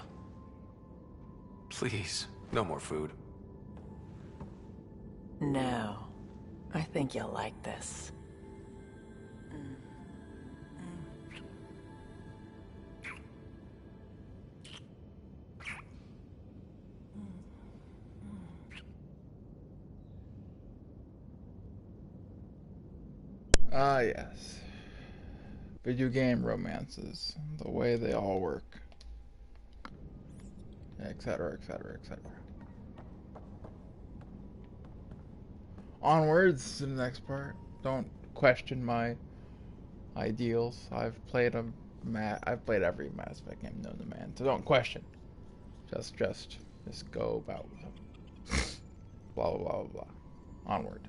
Please, no more food. No. I think you'll like this. Ah, yes. Video game romances. The way they all work. Etc., etc., etc. Onwards to the next part. Don't question my ideals. I've played every Mass Effect game known to man. So don't question. Just go about blah blah blah blah. Onward.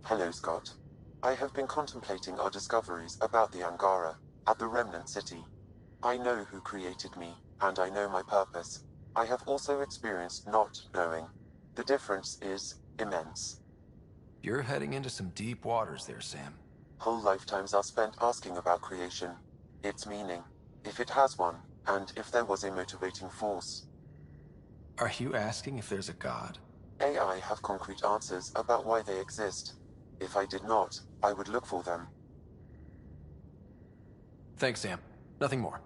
Hello, Scott. I have been contemplating our discoveries about the Angara at the Remnant City. I know who created me, and I know my purpose. I have also experienced not knowing. The difference is immense. You're heading into some deep waters there, Sam. Whole lifetimes are spent asking about creation, its meaning, if it has one, and if there was a motivating force. Are you asking if there's a god? AI have concrete answers about why they exist. If I did not, I would look for them. Thanks, Sam. Nothing more.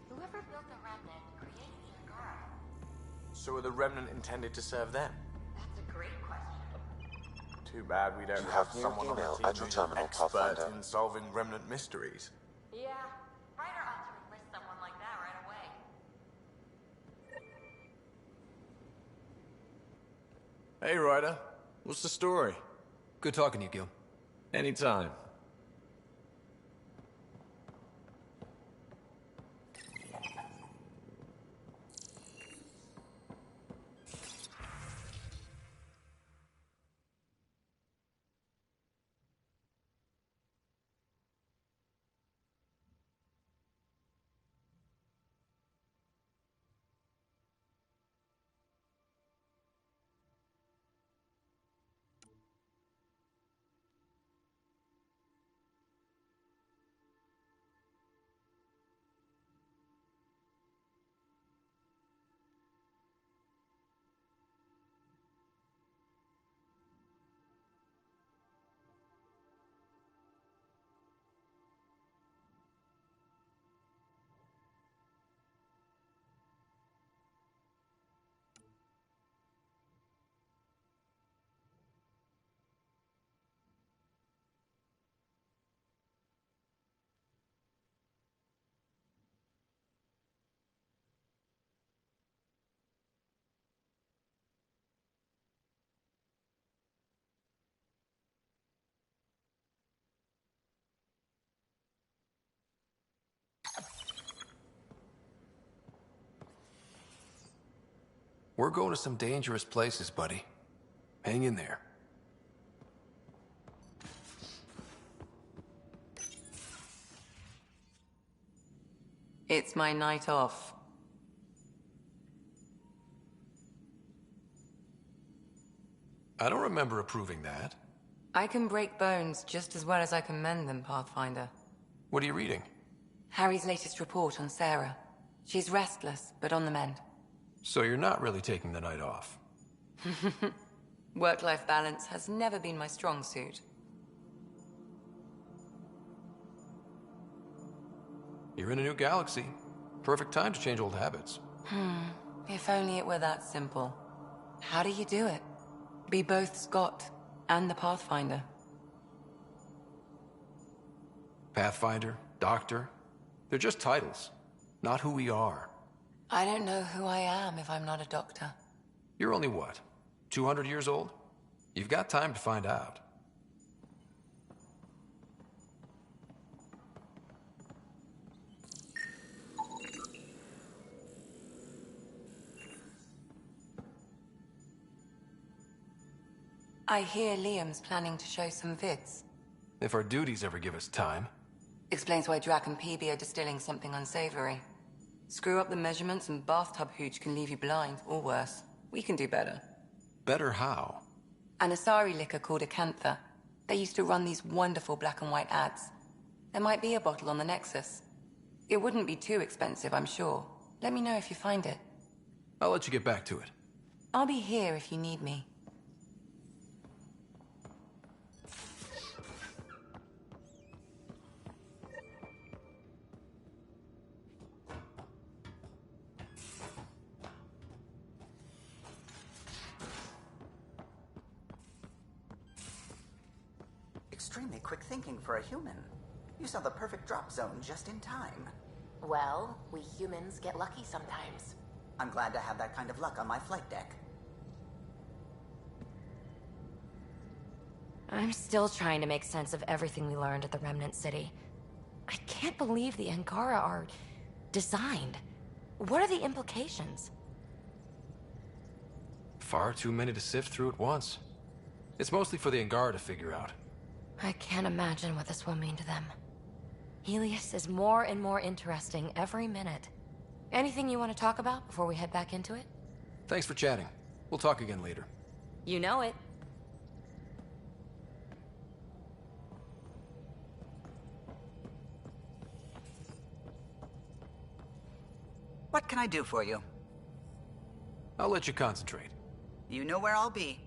Whoever built the Remnant created the Angara. So are the Remnant intended to serve them? That's a great question. Too bad we don't You have have new someone on the email team at your who's an terminal, expert Pathfinder. in solving Remnant mysteries. Yeah, Ryder ought to enlist someone like that right away. Hey, Ryder. What's the story? Good talking to you, Gil. Anytime. We're going to some dangerous places, buddy. Hang in there. It's my night off. I don't remember approving that. I can break bones just as well as I can mend them, Pathfinder. What are you reading? Harry's latest report on Sarah. She's restless, but on the mend. So you're not really taking the night off. Work-life balance has never been my strong suit. You're in a new galaxy. Perfect time to change old habits. If only it were that simple. How do you do it? Be both Scott and the Pathfinder. Pathfinder, Doctor, they're just titles, not who we are. I don't know who I am if I'm not a doctor. You're only what, 200 years old? You've got time to find out. I hear Liam's planning to show some vids. If our duties ever give us time. Explains why Drac and PB are distilling something unsavory. Screw up the measurements and bathtub hooch can leave you blind, or worse. We can do better. Better how? An Asari liquor called Acantha. They used to run these wonderful black and white ads. There might be a bottle on the Nexus. It wouldn't be too expensive, I'm sure. Let me know if you find it. I'll let you get back to it. I'll be here if you need me. extremely quick thinking for a human. You saw the perfect drop zone just in time. Well, we humans get lucky sometimes. I'm glad to have that kind of luck on my flight deck. I'm still trying to make sense of everything we learned at the Remnant City. I can't believe the Angara are designed. What are the implications? Far too many to sift through at once. It's mostly for the Angara to figure out. I can't imagine what this will mean to them. Helios is more and more interesting every minute. Anything you want to talk about before we head back into it? Thanks for chatting. We'll talk again later. You know it. What can I do for you? I'll let you concentrate. You know where I'll be.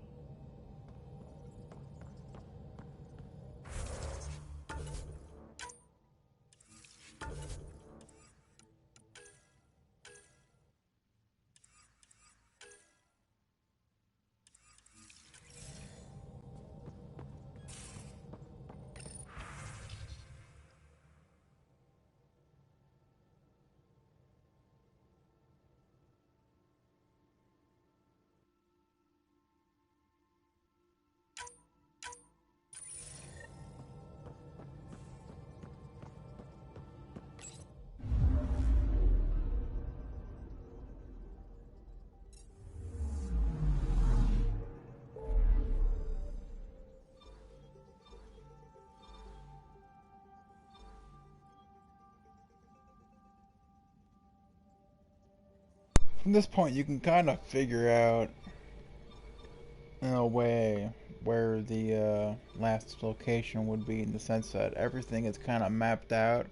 From this point, you can kind of figure out, in a way, where the last location would be, in the sense that everything is kind of mapped out,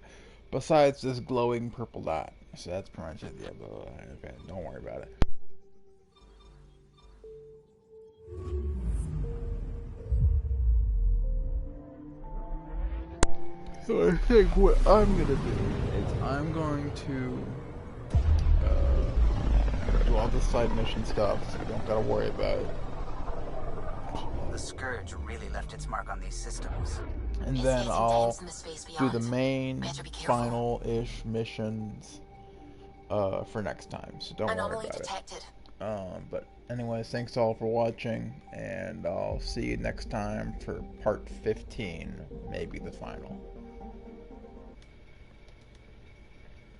besides this glowing purple dot. So that's pretty much it. Yeah, but, okay, don't worry about it. So I think what I'm gonna do is I'm going to do all the side mission stuff, so you don't gotta worry about it. The Scourge really left its mark on these systems. And then I'll do the main, final-ish missions for next time, so don't worry about it. But anyways, thanks all for watching, and I'll see you next time for part 15, maybe the final.